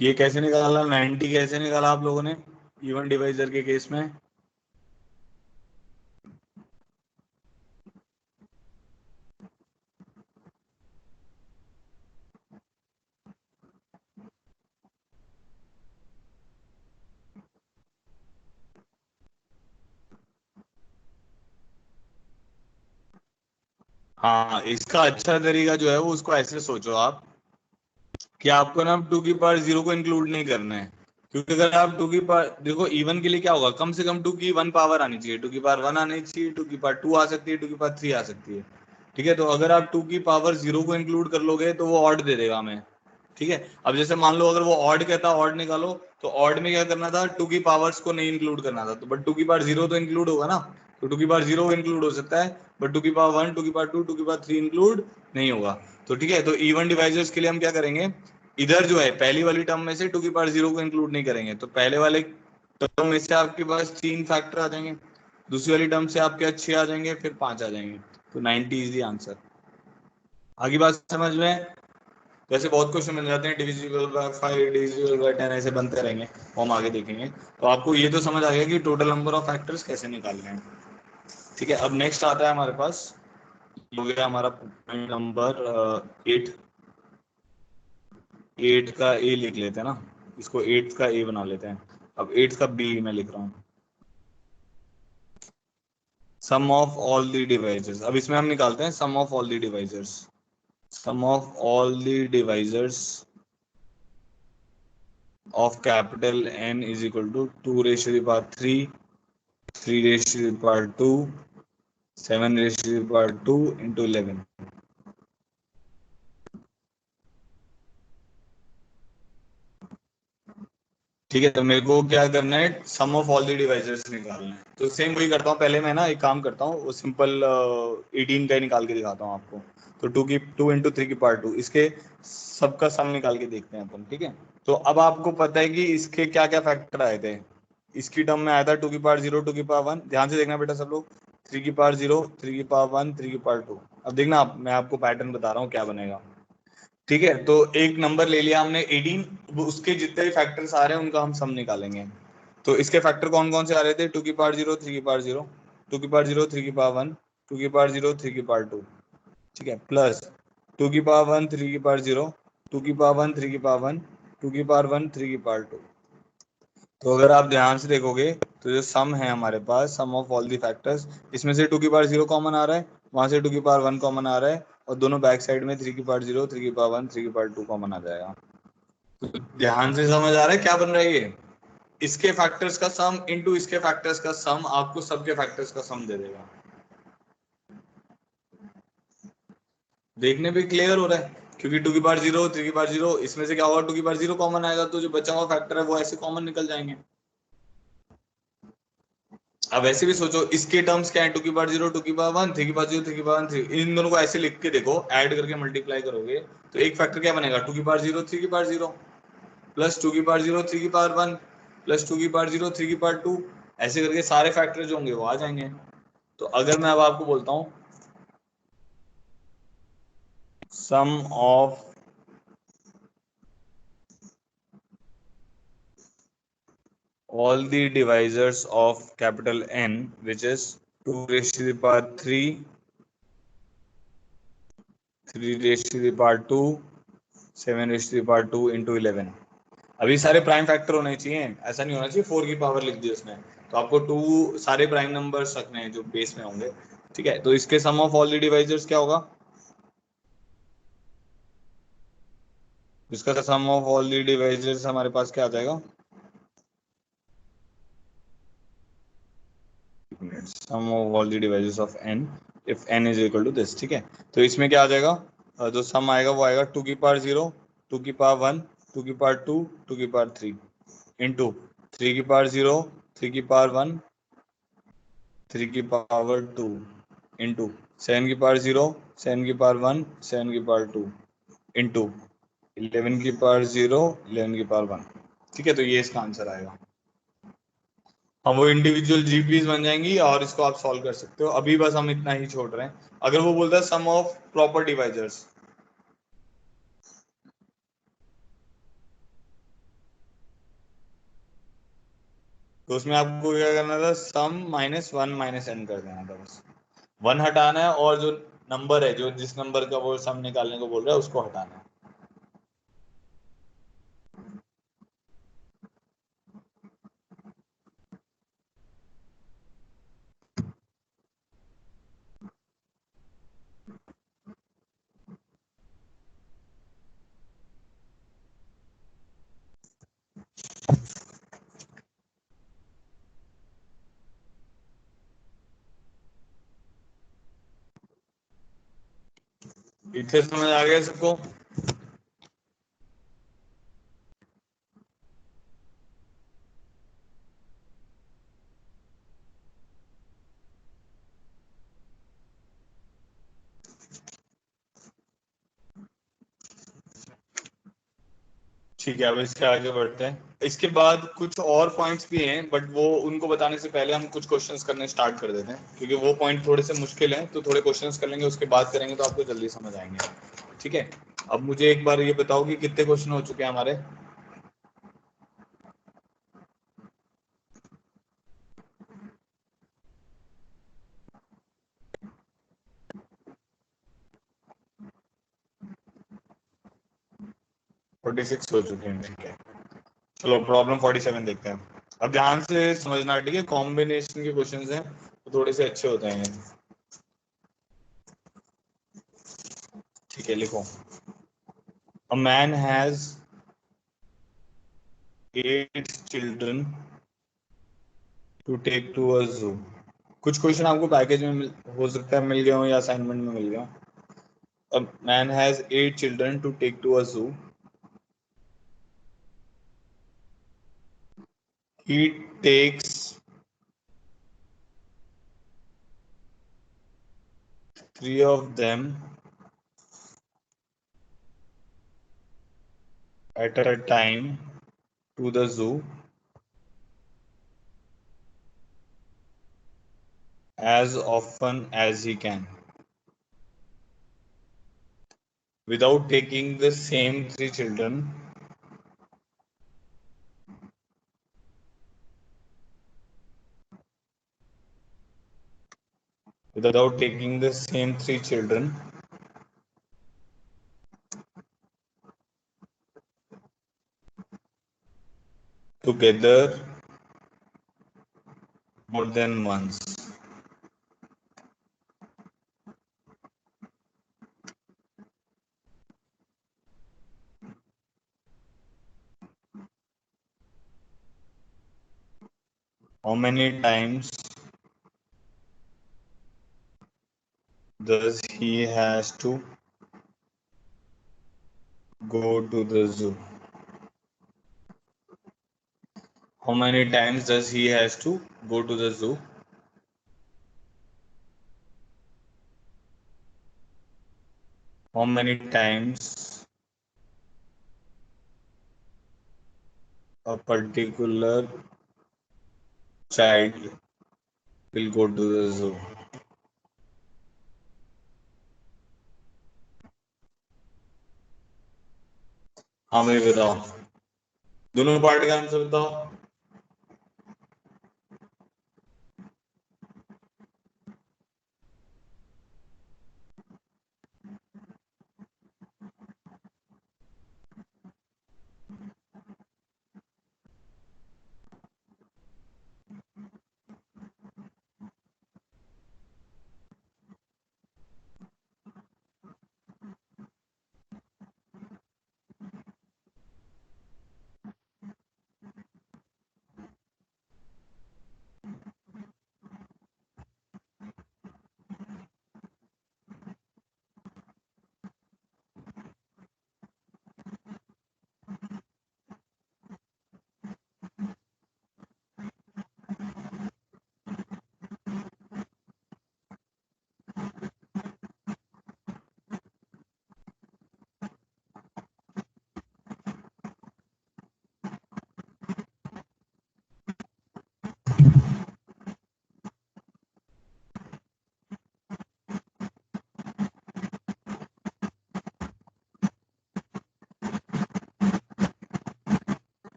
ये कैसे निकाला, 90 कैसे निकाला आप लोगों ने इवन डिवाइजर के केस में, हाँ इसका अच्छा तरीका जो है वो उसको ऐसे सोचो आप कि आपको ना टू की पावर जीरो को इंक्लूड नहीं करना है, क्योंकि अगर आप टू की पावर, देखो इवन के लिए क्या होगा, कम से कम टू की वन पावर आनी चाहिए, टू की पावर वन आनी चाहिए, टू की पावर टू आ सकती है, टू की पावर थ्री आ सकती है, ठीक है। तो अगर आप टू की पावर जीरो को इंक्लूड कर लोगे तो वो ऑड दे देगा हमें, ठीक है। अब जैसे मान लो अगर वो ऑड कहता ऑड निकालो, तो ऑड में क्या करना था, 2 की पावर्स को नहीं इंक्लूड करना था, तो बट 2 की पावर 0 तो इंक्लूड होगा ना, तो 2 की पावर 0 इंक्लूड हो सकता है, बट 2 की पावर 1, 2 की पावर 2, 2 की पावर 3 इंक्लूड नहीं होगा। तो ठीक है, तो इवन डिवाइजर्स के लिए हम क्या करेंगे, इधर जो है पहली वाली टर्म में से 2 की पावर 0 को इंक्लूड नहीं करेंगे, तो पहले वाले टर्म में से आपके पास 3 फैक्टर आ जाएंगे, दूसरी वाली टर्म से आपके 6 आ जाएंगे, फिर 5 आ जाएंगे, तो 90 इज द आंसर। आगे बात समझ में? वैसे बहुत क्वेश्चन बन जाते हैं डिविजिबल बाय 5, डिविजिबल बाय 10, ऐसे बनते रहेंगे, वो हम आगे देखेंगे। तो आपको ये तो समझ आ गया कि टोटल नंबर ऑफ फैक्टर्स कैसे निकालने हैं। ठीक है, अब नेक्स्ट आता है हमारे पास, हो गया हमारा पॉइंट नंबर 8। 8 का ए लिख लेते हैं ना, इसको 8 का ए बना लेते हैं। अब 8 का बी मैं लिख रहा हूँ, sum of all the divisors. अब इसमें हम निकालते हैं sum of all the divisors. Sum of all the divisors of capital N is equal to 2 raised to the power 3, 3 raised to the power 2, 7 raised to the power 2 into 11। ठीक है, तो मेरे को क्या करना है, सम ऑफ ऑल द डिवाइजर्स निकालना है। तो सेम वही करता हूँ, पहले मैं ना एक काम करता हूँ, वो सिंपल 18 का ही निकाल के दिखाता हूँ आपको। तो 2 इंटू 3 की पावर 2, इसके सबका सम निकाल के देखते हैं अपन। ठीक है, तो अब आपको पता है कि इसके क्या क्या फैक्टर आए थे। इसकी टर्म में आया था 2 की पावर 0, 2 की पावर 1, ध्यान से देखना बेटा सब लोग, 3 की पावर 0, 3 की पावर 1, 3 की पावर 2। अब देखना आप, मैं आपको पैटर्न बता रहा हूँ क्या बनेगा। ठीक है, तो एक नंबर ले लिया हमने 18, वो उसके जितने भी फैक्टर्स आ रहे हैं उनका हम सम निकालेंगे। तो इसके फैक्टर कौन कौन से आ रहे थे, 2 की पावर 0, 3 की पावर 0, 2 की पावर 0, 3 की पावर 1, 2 की पावर 0, 3 की पावर 2। ठीक है, प्लस 2 की पावर 1, 3 की पावर 0, 2 की पावर 1, 3 की पावर 1, 2 की पावर 1, 3 की पावर 2। तो अगर आप ध्यान से देखोगे तो जो सम है हमारे पास, सम ऑफ ऑल दी फैक्टर्स, इसमें से 2 की पावर 0 कॉमन आ रहा है, वहां से 2 की पावर 1 कॉमन आ रहा है, और दोनों बैक साइड में 3 की पावर 0, 3 की पावर 1, 3 की पावर 2 कॉमन आ जाएगा। तो ध्यान से समझ आ रहा है क्या बन रहा है ये, इसके फैक्टर्स का सम इनटू इसके फैक्टर्स का सम आपको सबके फैक्टर्स का सम दे देगा। देखने पे क्लियर हो रहा है, क्योंकि 2 की पावर 0, 3 की पावर 0, इसमें से क्या होगा, 2 की पावर 0 कॉमन आएगा, तो जो बचा हुआ फैक्टर है वो ऐसे कॉमन निकल जाएंगे। अब ऐसे भी सोचो, इसके टर्म्स क्या है, 2 की पावर 0, 2 की पावर 1, 3 की पावर 0, 3 की पावर 1, 3, इन दोनों को ऐसे लिख के देखो, ऐड करके मल्टीप्लाई करोगे तो एक फैक्टर क्या बनेगा, 2 की पावर 0, 3 की पावर 0, प्लस 2 की पावर 0, 3 की पावर 1, प्लस 2 की पावर 0, 3 की पावर 2, ऐसे करके सारे फैक्टर जो होंगे वो आ जाएंगे। तो अगर मैं अब आपको बोलता हूँ sum of all the divisors of capital N, which is 2 raised to the power 3, 3 raised to the power 2, 7 raised to the power 2 into 11। अभी सारे प्राइम फैक्टर होने चाहिए, ऐसा नहीं होना चाहिए 4 की पावर लिख दी उसने, तो आपको 2 सारे प्राइम नंबर्स रखने हैं जो बेस में होंगे। ठीक है, तो इसके sum of all the divisors क्या होगा, इसका sum of all the divisors हमारे पास क्या आ जाएगा, sum of all the divisors of n if n is equal to this. ठीक है, तो इसमें क्या आ जाएगा, जो सम आएगा वो आएगा 2 की पावर 0, 2 की पावर 1, 2 की पावर 2, 2 की पावर 3 इंटू 3 की पावर 0, 3 की पावर 1, 3 की पावर 2 इंटू 7 की पावर 0, 7 की पावर 1, 7 की पावर 2 इंटू 11 की पावर 0, 11 की पावर 1। ठीक है, तो ये इसका आंसर आएगा। हम वो इंडिविजुअल जीपीज बन जाएंगी और इसको आप सॉल्व कर सकते हो। अभी बस हम इतना ही छोड़ रहे हैं। अगर वो बोलता है सम ऑफ प्रॉपर डिवाइजर्स, तो उसमें आपको क्या करना था, सम माइनस 1 माइनस एन कर देना था, बस 1 हटाना है, और जो नंबर है, जो जिस नंबर का वो सम निकालने को बोल रहा है उसको हटाना है। इतने समझ आ गया सबको? ठीक है, अब इसके आगे बढ़ते हैं। इसके बाद कुछ और पॉइंट्स भी हैं, बट वो उनको बताने से पहले हम कुछ क्वेश्चंस करने स्टार्ट कर देते हैं, क्योंकि वो पॉइंट थोड़े से मुश्किल हैं, तो थोड़े क्वेश्चंस कर लेंगे, उसके बाद करेंगे तो आपको जल्दी समझ आएंगे। ठीक है, अब मुझे एक बार ये बताओ कि कितने क्वेश्चन हो चुके हैं हमारे। फोर्टी सिक्स हो चुके हैं, ठीक है। चलो प्रॉब्लम 47 देखते हैं। अब ध्यान से समझना, ठीक है, कॉम्बिनेशन के क्वेश्चंस हैं तो थोड़े से अच्छे होते हैं। ठीक है, लिखो। A man has 8 children to take to a zoo. कुछ क्वेश्चन आपको पैकेज में हो सकता है मिल गए हो या असाइनमेंट में मिल गया हो। A man has 8 children to take to a zoo. He takes 3 of them at a time to the zoo as often as he can, without taking the same 3 children without taking the same 3 children together more than once. How many times does he has to go to the zoo? How many times does he has to go to the zoo? How many times a particular child will go to the zoo? हाँ भाई बताओ, दोनों part का answer बताओ।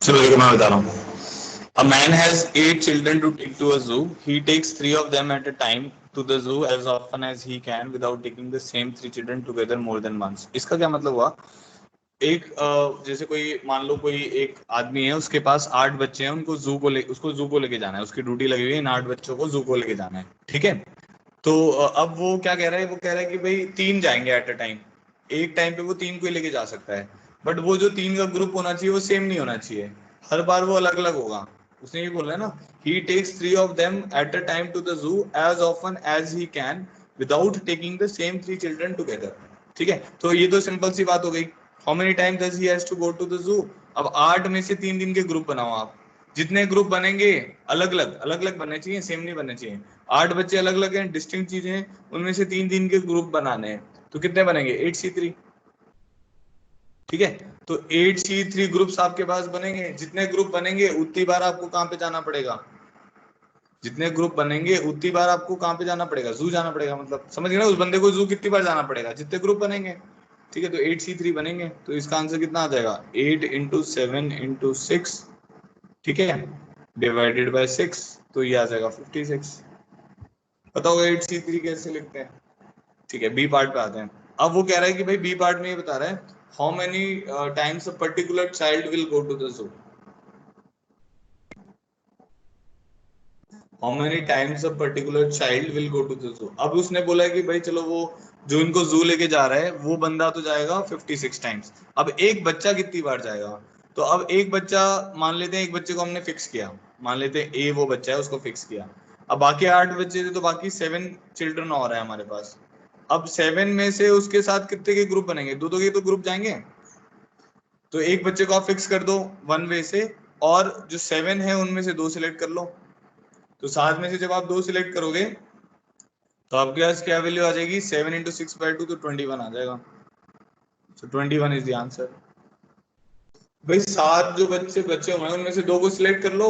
चलो देखो मैं बता रहा हूँ। A man has 8 children to take to a zoo. He takes 3 of them at a time to the zoo as often as he can without taking the same 3 children together more than once. इसका क्या मतलब हुआ? एक जैसे कोई मान लो कोई एक आदमी है, उसके पास 8 बच्चे हैं, उसको जू को लेके जाना है, उसकी ड्यूटी लगी हुई है इन 8 बच्चों को जू को लेके जाना है। ठीक है, तो अब वो क्या कह रहा है, वो कह रहा है कि भाई 3 जाएंगे एट अ टाइम, एक टाइम पे वो 3 को ही लेके जा सकता है, बट वो जो 3 का ग्रुप होना चाहिए वो सेम नहीं होना चाहिए, हर बार वो अलग अलग होगा। उसने ये बोला है ना, ही takes 3 of them at a time to the zoo as often as he can without taking the same 3 children together. ठीक है, तो ये तो सिंपल सी बात हो गई। How many times does he has to go to the zoo. अब 8 में से 3 दिन के ग्रुप बनाओ आप। जितने ग्रुप बनेंगे अलग अलग बनने चाहिए, सेम नहीं बनने चाहिए। 8 बच्चे अलग अलग हैं, डिस्टिंक्ट चीजें हैं, उनमें से 3 दिन के ग्रुप बनाने हैं, तो कितने बनेंगे 8C3। ठीक है, तो 8C3 ग्रुप्स आपके पास बनेंगे। जितने ग्रुप बनेंगे उतनी बार आपको कहां पे जाना पड़ेगा, जितने ग्रुप बनेंगे उतनी बार आपको कहां पे जाना पड़ेगा, जू जाना पड़ेगा। मतलब समझ गए ना, उस बंदे को जू कितनी बार जाना पड़ेगा, जितने ग्रुप बनेंगे। ठीक है, तो 8C3 बनेंगे, तो इसका आंसर कितना आ जाएगा 8 इंटू 7 इंटू 6। ठीक है, डिवाइडेड बाय 6, तो ये आ जाएगा 56। बताओ 8C3 कैसे लिखते हैं। ठीक है, बी पार्ट पे आते हैं। अब वो कह रहा है कि भाई बी पार्ट में ये बता रहा है how many times a particular child will go to the zoo. How many times a particular child will go to the zoo. अब उसने बोला है कि भाई चलो वो जो इनको जू लेके जा रहा है वो बंदा तो जाएगा 56 टाइम्स। अब एक बच्चा कितनी बार जाएगा, तो अब एक बच्चा मान लेते हैं, एक बच्चे को हमने फिक्स किया, मान लेते हैं ए वो बच्चा है, उसको फिक्स किया। अब बाकी 8 बच्चे थे, तो बाकी 7 चिल्ड्रन और है हमारे पास। अब 7 में से उसके साथ कितने के ग्रुप बनेंगे, दो दो के तो ग्रुप जाएंगे। तो एक बच्चे को आप फिक्स कर दो 1 वे से, और जो 7 है उनमें से 2 सिलेक्ट कर लो। तो 7 में से जब आप 2 सिलेक्ट करोगे तो आपके पास क्या वैल्यू आ जाएगी, 7 × 6/2, तो 21 आ जाएगा। तो 21 इज द आंसर। भाई 7 जो बच्चे बचे हुए हैं उनमें से 2 को सिलेक्ट कर लो,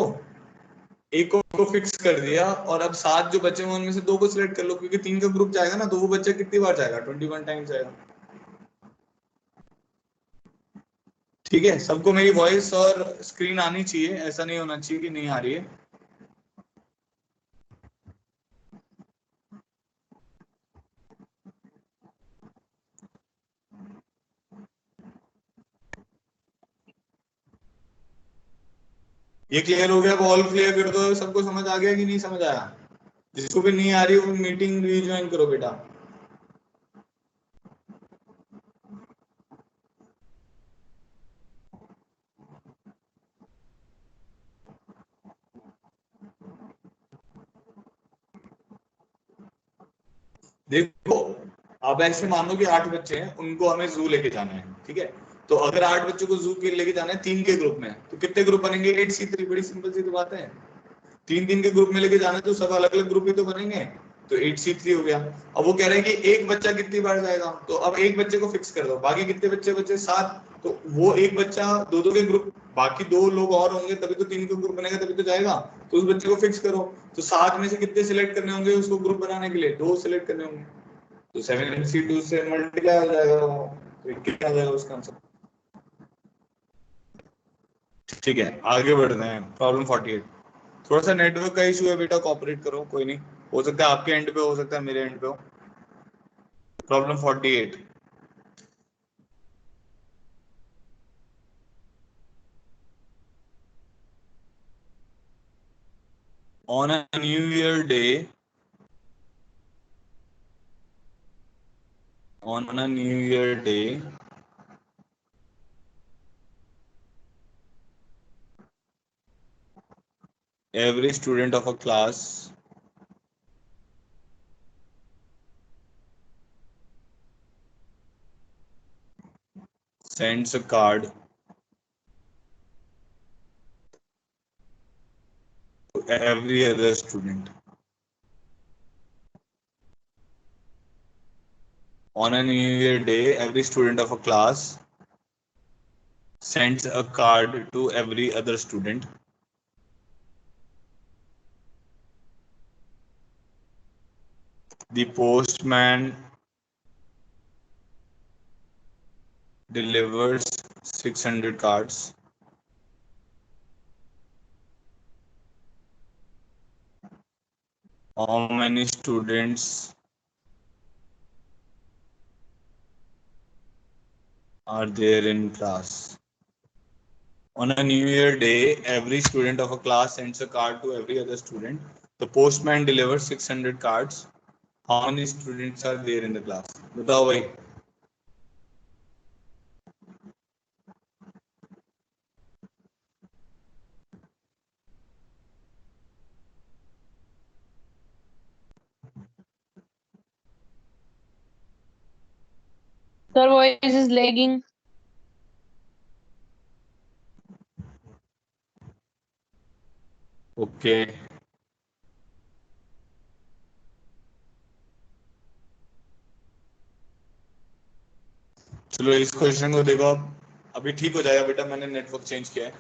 एक को फिक्स कर दिया, और अब 7 जो बचे हुए उनमें से 2 को सिलेक्ट कर लो, क्योंकि 3 का ग्रुप जाएगा ना, तो वो बच्चा कितनी बार जाएगा, 21 टाइम्स जाएगा। ठीक है, सबको मेरी वॉइस और स्क्रीन आनी चाहिए, ऐसा नहीं होना चाहिए कि नहीं आ रही है। ये क्लियर हो गया, अब ऑल क्लियर कर दो। सबको समझ आ गया कि नहीं समझ आया। जिसको भी नहीं आ रही वो मीटिंग रीज्वाइन करो बेटा। देखो, अब ऐसे मानो कि 8 बच्चे हैं, उनको हमें जू लेके जाना है। ठीक है, तो अगर 8 बच्चों को जू के लेके जाना है 3 के ग्रुप में, तो कितने ग्रुप बनेंगे 8C3। बड़ी सिंपल सी तो बात है। 3 3 के ग्रुप में लेके जाना है तो सब अलग अलग ग्रुप ही तो बनेंगे, तो 8C3 हो गया। अब वो कह रहे हैं कि एक बच्चा कितनी बार जाएगा, तो अब एक बच्चे को फिक्स कर दो, बाकी कितने बच्चे बचे 7, तो वो एक बच्चा दो दो के ग्रुप, बाकी 2 लोग और होंगे तभी तो 3 का ग्रुप बनेगा, तभी तो जाएगा। तो उस बच्चे को फिक्स करो। तो 7 में से कितने सिलेक्ट करने होंगे उसको ग्रुप बनाने के लिए, 2 सिलेक्ट करने होंगे, तो 7 से मल्टीप्लाई हो जाएगा वो, तो कितना आ जाएगा उसका आंसर। ठीक है, आगे बढ़ते हैं। प्रॉब्लम 48। थोड़ा सा नेटवर्क का इशू है बेटा, कोऑपरेट करो, कोई नहीं, हो सकता है आपके एंड पे, हो सकता है मेरे एंड पे हो। Problem 48। On a New Year day, on a New Year day, every student of a class sends a card to every other student. On a New Year day, every student of a class sends a card to every other student. The postman delivers 600 cards. How many students are there in class? On a New Year day, every student of a class sends a card to every other student. The postman delivers 600 cards. How many students are there in the class? बताओ भाई। Sir, voice is lagging. Okay चलो इस question को देखो आप अभी ठीक हो जाएगा बेटा मैंने नेटवर्क चेंज किया है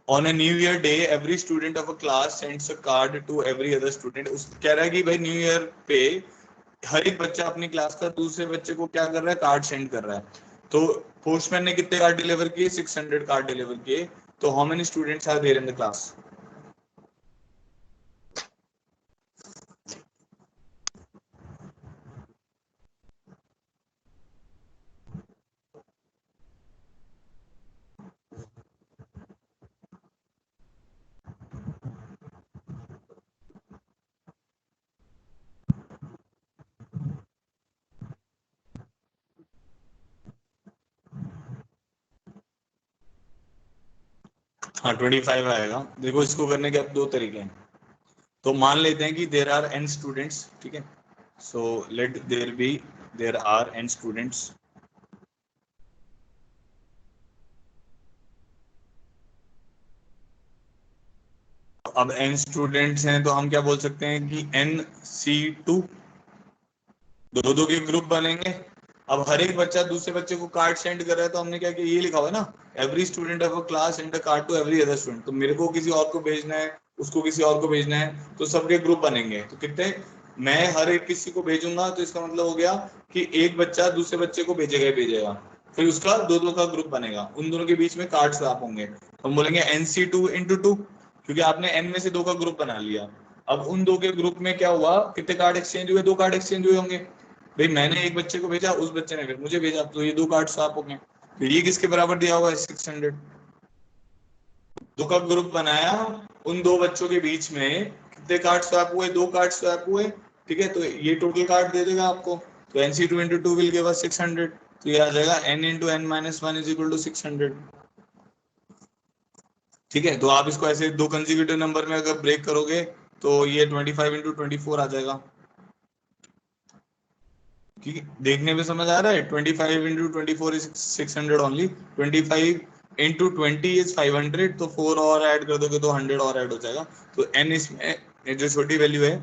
on a new year day every student of a class sends a card to every other student उस कह रहा है कि भाई न्यू ईयर पे हर एक बच्चा अपनी क्लास का दूसरे बच्चे को क्या कर रहा है कार्ड सेंड कर रहा है तो पोस्टमैन ने कितने कार्ड डिलीवर किए 600 कार्ड डिलीवर किए तो how many students are there in the class हाँ 25 आएगा देखो इसको करने के अब दो तरीके हैं तो मान लेते हैं कि देर आर एन स्टूडेंट्स ठीक है so let there are n students अब एन स्टूडेंट्स हैं तो हम क्या बोल सकते हैं कि NC2 दो दो के ग्रुप बनेंगे अब हर एक बच्चा दूसरे बच्चे को कार्ड सेंड कर रहा है तो हमने क्या किया ये लिखा हुआ है ना every student of a class send a card to every other student तो मेरे को किसी और को भेजना है उसको किसी और को भेजना है तो सबके ग्रुप बनेंगे तो कितने मैं हर एक किसी को भेजूंगा तो इसका मतलब हो गया कि एक बच्चा दूसरे बच्चे को भेजेगा ही भेजेगा फिर उसका दो दो का ग्रुप बनेगा उन दोनों के बीच में कार्ड स्वैप होंगे तो हम बोलेंगे NC2 × 2 क्योंकि आपने n में से दो का ग्रुप बना लिया अब उन दो के ग्रुप में क्या हुआ कितने कार्ड एक्सचेंज हुए दो कार्ड एक्सचेंज हुए होंगे भाई मैंने एक बच्चे को भेजा उस बच्चे ने फिर मुझे भेजा तो ये दो कार्ड स्वैप हो गए तो ये किसके बराबर दिया हुआ है 600 दो का ग्रुप बनाया उन दो बच्चों के बीच में कितने कार्ड स्वैप हुए दो कार्ड स्वैप हुए ठीक है तो ये टोटल कार्ड दे देगा आपको तो NC2 × 2 विल गिव अस 600 तो ये आ जाएगा n × n-1 = 600 ठीक है तो आप इसको ऐसे दो कंसेक्यूटिव नंबर में अगर ब्रेक करोगे तो ये 25 × 24 आ जाएगा क्योंकि देखने में समझ आ रहा है 25 × 24 इज 600 ओनली 25 × 20 इज 500 तो 4 और ऐड कर दोगे तो 100 और ऐड हो जाएगा तो n इसमें जो छोटी वैल्यू है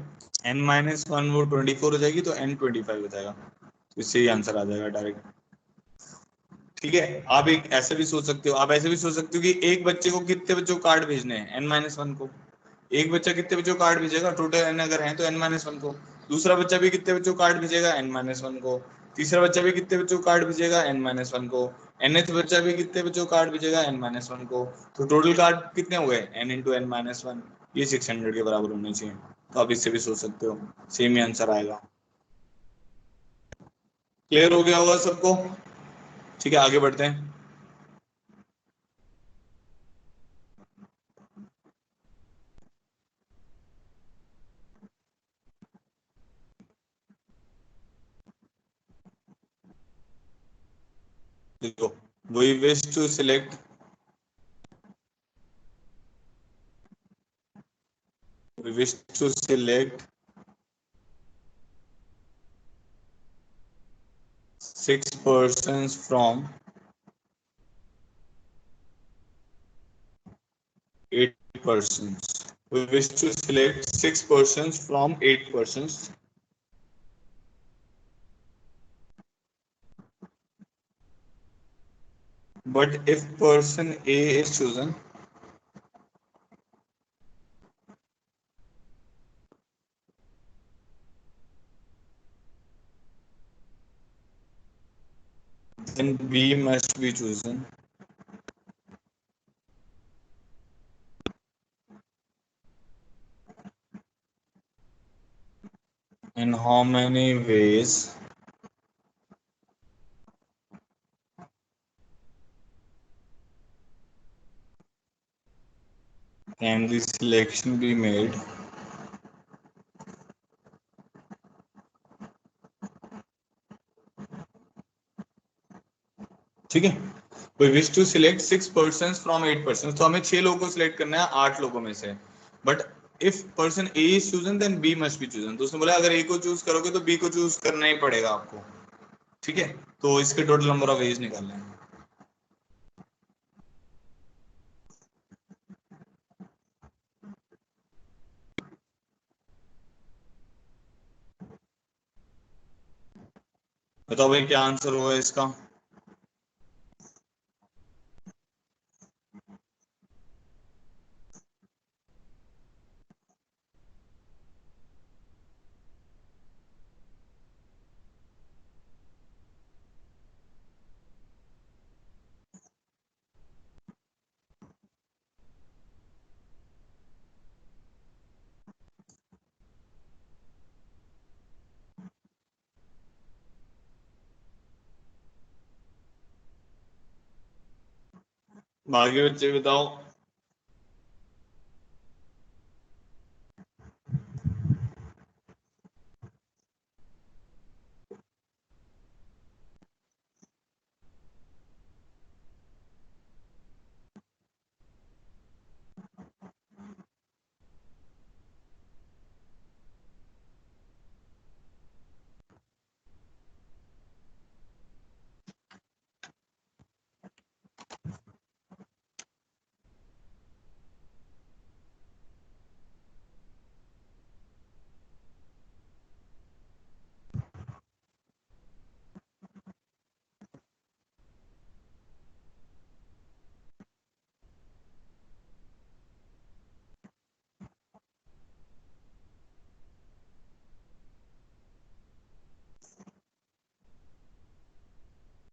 n-1 वो 24 हो जाएगी तो n 25 हो जाएगा तो इससे ही आंसर आ जाएगा डायरेक्ट ठीक है आप एक ऐसे भी सोच सकते हो आप ऐसे भी सोच सकते हो कि एक बच्चे को कितने बच्चों को कार्ड भेजने हैं n-1 को एक बच्चा कितने बच्चों को कार्ड भेजेगा टोटल n अगर हैं तो n-1 को दूसरा बच्चा भी कितने बच्चों को कार्ड भेजेगा n-1 को तीसरा बच्चा भी कितने बच्चों को कार्ड भेजेगा n-1 को nth बच्चा भी कितने बच्चों को कार्ड भेजेगा n-1 को तो टोटल कार्ड कितने हो गए n × n-1 ये 600 के बराबर होने चाहिए तो आप इससे भी सोच सकते हो सेम ही आंसर आएगा क्लियर हो गया होगा सबको ठीक है आगे बढ़ते हैं देखो we wish to select we wish to select 6 persons from 8 persons we wish to select 6 persons from 8 persons but if person A is chosen then B must be chosen in how many ways can the selection be made ठीक है we wish to select 6 persons from 8 persons तो हमें 6 लोगों को select करना है 8 लोगों में से but if person A is chosen then B must be chosen तो उसने बोला अगर ए को चूज करोगे तो बी को चूज करना ही पड़ेगा आपको ठीक है, तो इसके टोटल नंबर ऑफ एज निकालना है। बताओ भाई क्या आंसर होगा इसका। बाकी बच्चे बताओ।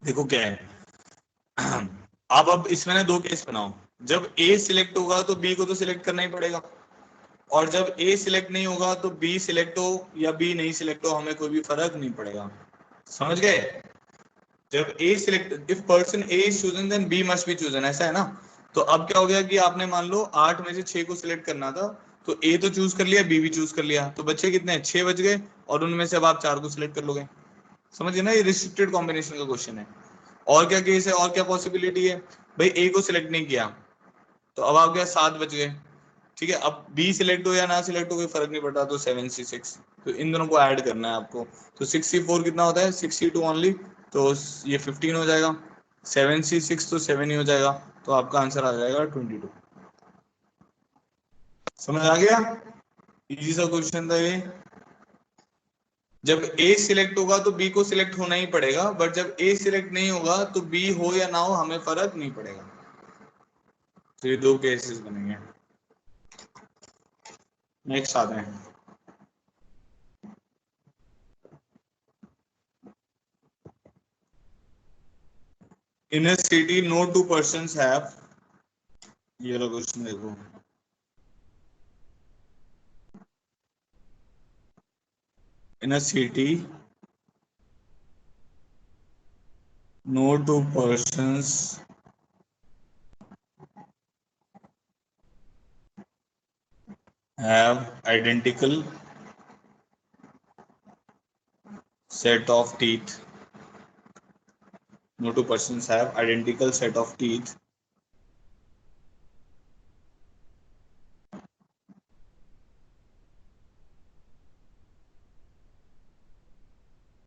देखो क्या है, अब इसमें ना दो केस बनाओ। जब ए सिलेक्ट होगा तो बी को तो सिलेक्ट करना ही पड़ेगा, और जब ए सिलेक्ट नहीं होगा तो बी सिलेक्ट हो या बी नहीं सिलेक्ट हो हमें कोई भी फर्क नहीं पड़ेगा। समझ गए। जब A select, if person A is chosen then B must be chosen, ऐसा है ना। तो अब क्या हो गया कि आपने मान लो 8 में से 6 को सिलेक्ट करना था, तो ए तो चूज कर लिया, बी भी चूज कर लिया, तो बच्चे कितने हैं, 6 बच गए, और उनमें से अब आप 4 को सिलेक्ट कर लोगे। समझिए ना, ये रिस्ट्रिक्टेड कॉम्बिनेशन का क्वेश्चन है। और क्या केस है, और क्या पॉसिबिलिटी है, भाई ए को सिलेक्ट नहीं किया तो अब आप क्या 7 बच गए। ठीक है, अब बी सिलेक्ट हो या ना सिलेक्ट हो कोई फर्क नहीं पड़ता, तो 7C6, तो इन दोनों को ऐड करना है आपको। तो 6C4 कितना होता है, 6C2 ओनली, तो ये 15 हो जाएगा, 7C6 तो 7 ही हो जाएगा, तो आपका आंसर आ जाएगा 22। समझ आ गया, इजी सा क्वेश्चन था ये। जब ए सिलेक्ट होगा तो बी को सिलेक्ट होना ही पड़ेगा, बट जब ए सिलेक्ट नहीं होगा तो बी हो या ना हो हमें फर्क नहीं पड़ेगा। तो ये दो केसेस बनेंगे। नेक्स्ट आते हैं। In a city no two persons have, ये लो क्वेश्चन देखो। In a city no two persons have identical set of teeth. No two persons have identical set of teeth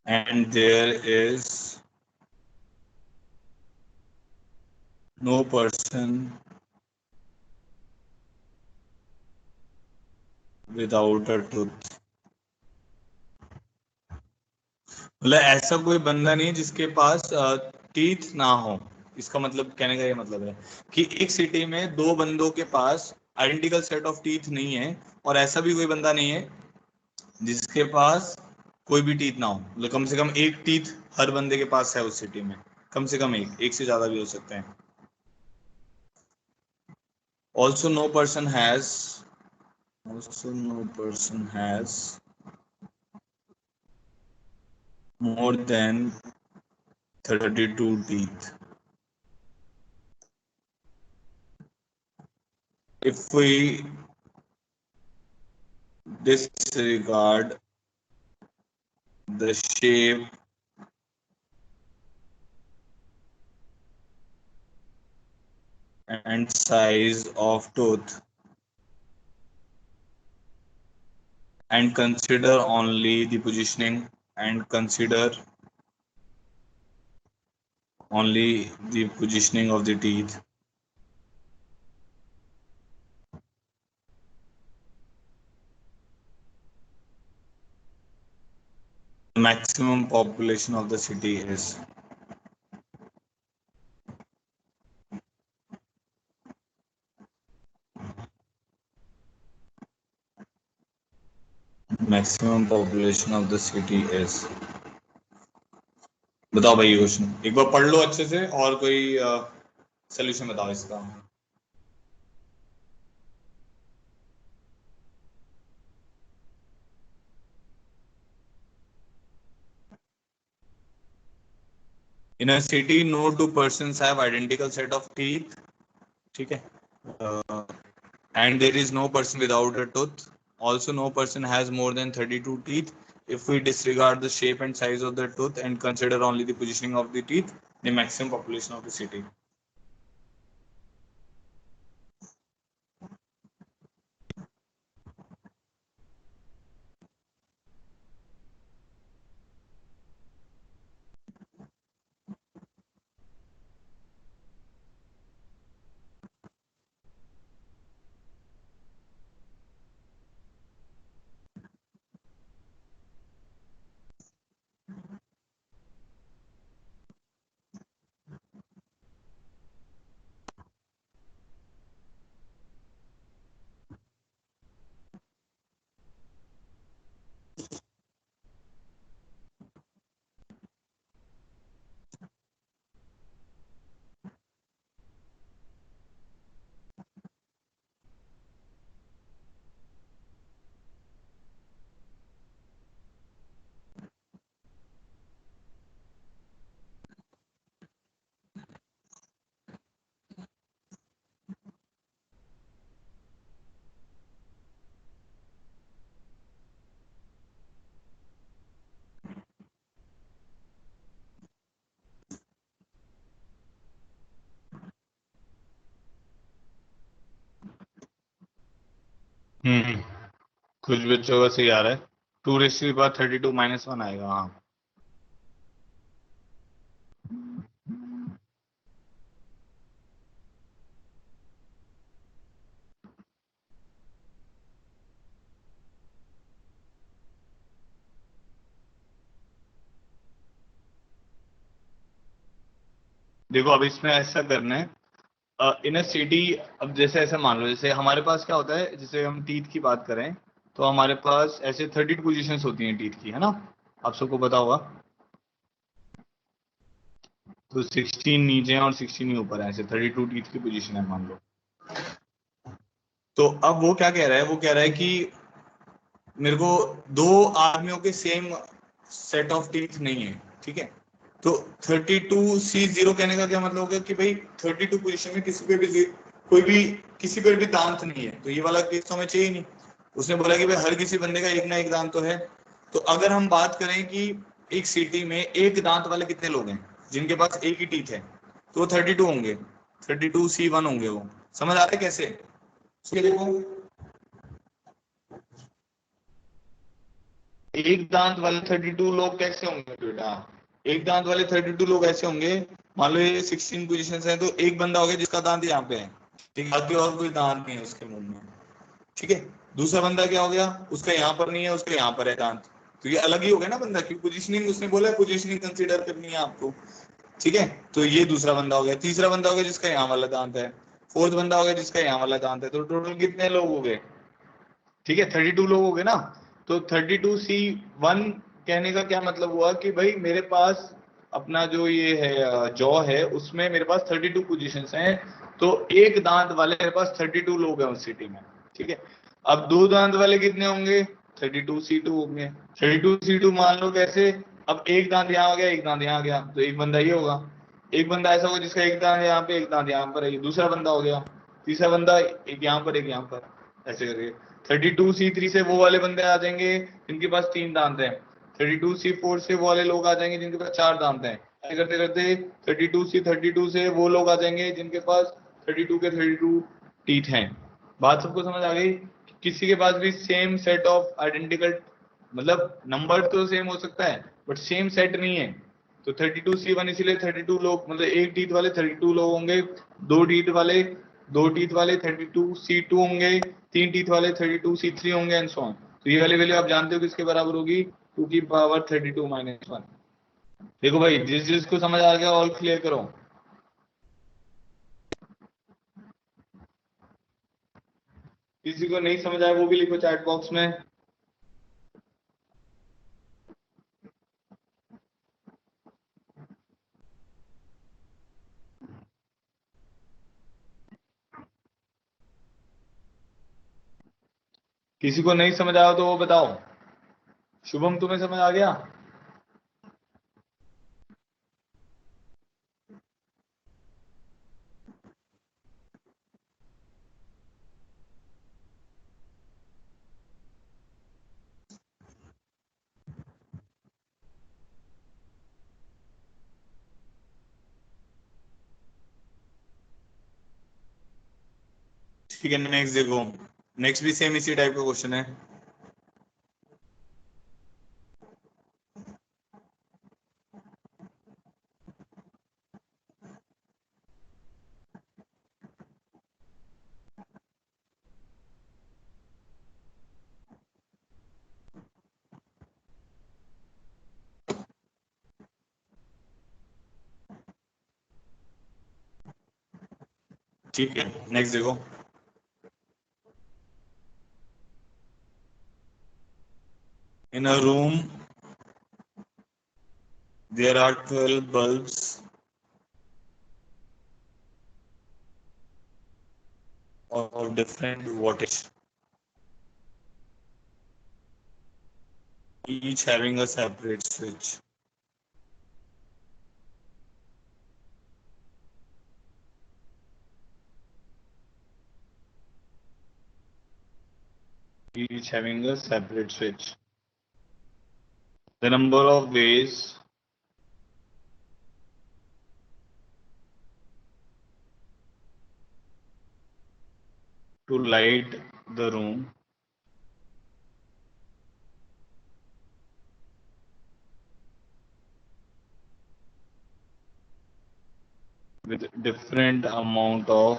and there is no person without a tooth. मतलब ऐसा कोई बंदा नहीं जिसके पास teeth ना हो। इसका मतलब, कहने का ये मतलब है कि एक सिटी में दो बंदों के पास आइडेंटिकल सेट ऑफ टीथ नहीं है, और ऐसा भी कोई बंदा नहीं है जिसके पास कोई भी टीथ ना हो। मतलब कम से कम एक टीथ हर बंदे के पास है उस सिटी में, कम से कम एक से ज्यादा भी हो सकते हैं। Also no person has, also no person has more than 32 teeth. If we disregard the shape and size of tooth and consider only the positioning and consider only the positioning of the teeth. Maximum population of the city is. Maximum population of the city is. बताओ भाई ये question एक बार पढ़ लो अच्छे से और कोई solution बताओ इसका. In a city, no two persons have identical set of teeth. ठीक है. And there is no person without a tooth. Also, no person has more than 32 teeth. If we disregard the shape and size of the tooth and consider only the positioning of the teeth, the maximum population of the city. कुछ बच्चों का सही आ रहा है. 2⁻32 - 1 आएगा. हाँ. देखो अब इसमें ऐसा करना है. इन अ सिटी, अब जैसे ऐसा मान लो जैसे हमारे पास क्या होता है, जैसे हम टीथ की बात करें तो हमारे पास ऐसे 32 पोजीशंस होती हैं टीथ की, है ना. आप सबको पता होगा. तो 16 नीचे हैं और 16 ही ऊपर है, ऐसे 32 टीथ की पोजीशन है मान लो. तो अब वो क्या कह रहा है, वो कह रहा है कि मेरे को दो आदमियों के सेम सेट ऑफ टीथ नहीं है. ठीक है. तो 32C0 कहने का क्या मतलब हो गया कि भाई 32 पोजीशन में किसी पे भी दांत नहीं है. तो ये वाला केस तो हमें चाहिए नहीं. उसने बोला कि भाई हर किसी बंदे का एक ना एक दांत तो है. तो अगर हम बात करें कि एक सिटी में एक दांत वाले कितने लोग हैं जिनके पास एक ही टीथ है, तो वो 32 होंगे. 32C1 होंगे. वो समझ आ रहा है कैसे. देखो एक दांत वाले 32 लोग कैसे होंगे बेटा. एक दांत वाले 32 लोग ऐसे होंगे, मान लो ये 16 पोजीशंस हैं, तो एक बंदा हो गया जिसका दांत यहाँ पे है. ठीक है. बाकी और कोई दांत नहीं है उसके मुंह में. ठीक है. दूसरा बंदा क्या हो गया, उसका यहाँ पर नहीं है, उसका यहाँ पर है दांत. तो ये अलग ही हो गया ना बंदा, क्योंकि पोजीशनिंग उसने बोला है, पोजीशनिंग कंसीडर करनी है आपको. ठीक है. तो ये दूसरा बंदा हो गया. तीसरा बंदा हो गया जिसका यहाँ वाला दांत है. फोर्थ बंदा हो गया जिसका यहाँ वाला दांत है. तो टोटल कितने लोग हो गए. ठीक है. 32 लोग हो गए ना. तो 32C1 कहने का क्या मतलब हुआ कि भाई मेरे पास अपना जो ये है जॉ है उसमें मेरे पास 32 पोजीशंस हैं. तो एक दांत वाले मेरे पास 32 लोग हैं उस सिटी में. ठीक है. अब दो दांत वाले कितने होंगे, 32C2 होंगे. 32C2 मान लो कैसे, अब एक दांत यहाँ आ गया, एक दांत यहाँ आ गया, तो एक बंदा ये होगा. एक बंदा ऐसा होगा जिसका एक दांत यहाँ पे, एक दांत यहाँ पर है, दूसरा बंदा हो गया. तीसरा बंदा एक यहाँ पर, एक यहाँ पर, ऐसे करके 32C3 से वो वाले बंदे आ जाएंगे जिनके पास 3 दांत हैं. 32C4 से वो वाले लोग आ जाएंगे जिनके पास 4 दांत हैं. ऐसे करते करते 32C32 से वो लोग आ जाएंगे जिनके पास 32 के 32 टीथ हैं. बात सबको समझ आ गई. किसी के पास भी सेम सेट ऑफ आइडेंटिकल, मतलब नंबर तो सेम हो सकता है बट सेम सेट नहीं है. तो 32C1 इसीलिए 32 लोग, मतलब एक टीथ वाले 32 लोग होंगे, दो टीथ वाले 32C2 होंगे, तीन टीथ वाले 32C3 होंगे एंड सो ऑन। तो ये वाली वैल्यू आप जानते हो किसके बराबर होगी, 2 की पावर 32 - 1। देखो भाई, जिसको समझ आ गया ऑल क्लियर करो। किसी को नहीं समझ आया वो भी लिखो चैट बॉक्स में। किसी को नहीं समझ आया तो वो बताओ। शुभम तुम्हें समझ आ गया? ठीक है, नेक्स्ट देखो। नेक्स्ट भी सेम इसी टाइप का क्वेश्चन है। ठीक है, नेक्स्ट देखो। In a room there are 12 bulbs of different wattage, each having a separate switch. Each having a separate switch. The number of ways to light the room with different amount of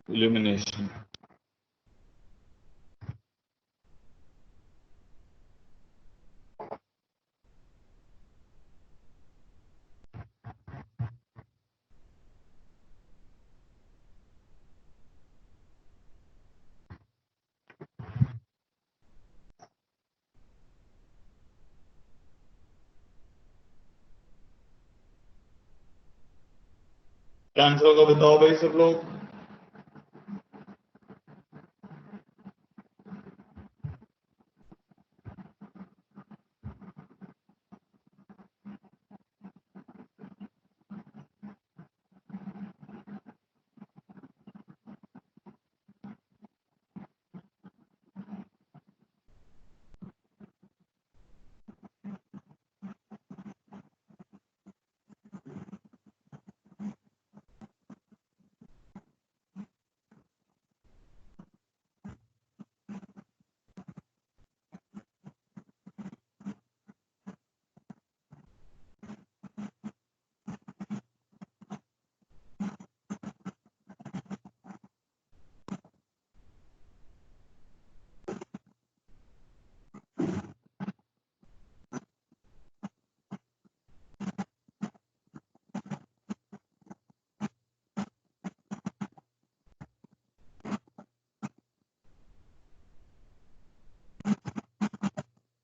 illumination. क्या answer होगा बताओ भाई सब लोग।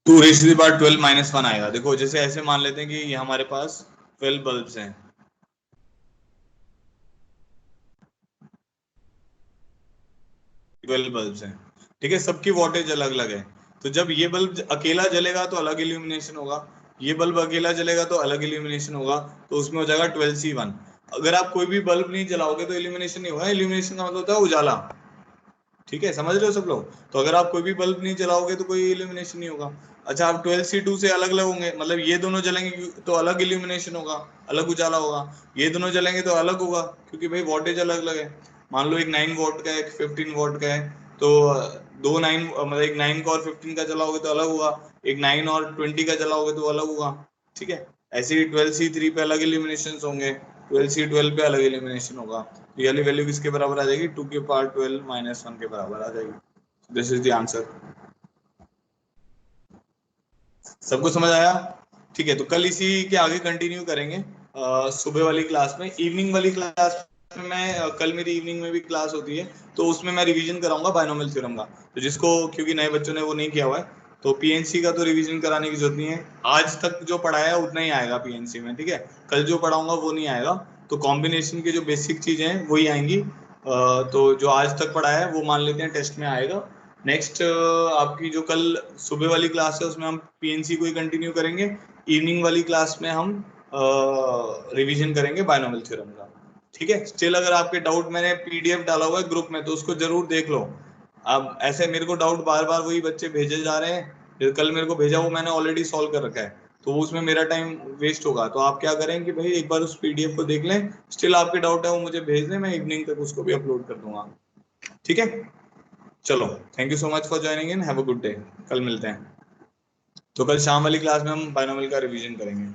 Two raise to the power 12 - 1 आएगा। देखो जैसे ऐसे मान लेते हैं कि ये हमारे पास 12 बल्ब्स हैं, 12 बल्ब्स हैं, ठीक है, सबकी वोल्टेज अलग अलग है। तो जब ये बल्ब अकेला जलेगा तो अलग इल्यूमिनेशन होगा, ये बल्ब अकेला जलेगा तो अलग इल्यूमिनेशन होगा, तो उसमें हो जाएगा 12C1। अगर आप कोई भी बल्ब नहीं जलाओगे तो इल्यूमिनेशन नहीं होगा। इल्यूमिनेशन का मतलब होता है उजाला, ठीक है, समझ रहे हो सब लोग। तो अगर आप कोई भी बल्ब नहीं जलाओगे तो कोई इल्यूमिनेशन नहीं होगा। अच्छा, आप 12C2 से अलग अलग होंगे, मतलब ये दोनों जलेंगे तो अलग इल्यूमिनेशन होगा, अलग उजाला होगा, ये दोनों जलेंगे तो अलग होगा, क्योंकि भाई वोल्टेज अलग अलग है। मान लो एक 9 वोल्ट का है, एक 15 वोल्ट का है, तो दो 9 मतलब एक 9 का और 15 का चलाओगे तो अलग होगा, एक 9 और 20 का चलाओगे तो अलग होगा, ठीक है। ऐसे ही 12C3 पे अलग इल्यूमिनेशन होंगे, 12C12 पे अलग इल्यूमिनेशन होगा। तो ये वाली वैल्यू किसके बराबर आ जाएगी, 2 की पावर 12 माइनस 1 के बराबर आ जाएगी। This is the answer. सबको समझ आया? ठीक है, तो कल इसी के आगे कंटिन्यू करेंगे सुबह वाली क्लास में। इवनिंग वाली क्लास में मैं कल मेरी इवनिंग में भी क्लास होती है, तो उसमें मैं रिवीजन कराऊंगा बायनोमियल थ्योरम का। तो जिसको, क्योंकि नए बच्चों ने वो नहीं किया हुआ है, तो पीएनसी का तो रिवीजन कराने की जरूरत नहीं है। आज तक जो पढ़ाया है उतना ही आएगा पीएनसी में, ठीक है। कल जो पढ़ाऊंगा वो नहीं आएगा। तो कॉम्बिनेशन की जो बेसिक चीजें हैं वही आएंगी। तो जो आज तक पढ़ाया है वो मान लेते हैं टेस्ट में आएगा। नेक्स्ट आपकी जो कल सुबह वाली क्लास है उसमें हम पीएनसी को ही कंटिन्यू करेंगे। इवनिंग वाली क्लास में हम रिवीजन करेंगे बायनोमियल थ्योरम का, ठीक है। स्टिल अगर आपके डाउट, मैंने पीडीएफ डाला हुआ है ग्रुप में, तो उसको जरूर देख लो। अब ऐसे मेरे को डाउट बार बार वही बच्चे भेजे जा रहे हैं, जो कल मेरे को भेजा वो मैंने ऑलरेडी सॉल्व कर रखा है, तो उसमें मेरा टाइम वेस्ट होगा। तो आप क्या करें कि भाई एक बार उस पीडीएफ को देख लें, स्टिल आपके डाउट है वो मुझे भेज दें, मैं इवनिंग तक उसको भी अपलोड कर दूंगा, ठीक है। चलो, thank you so much for joining in, have a good day. कल मिलते हैं। तो कल शाम वाली क्लास में हम बायनोमियल का रिवीजन करेंगे।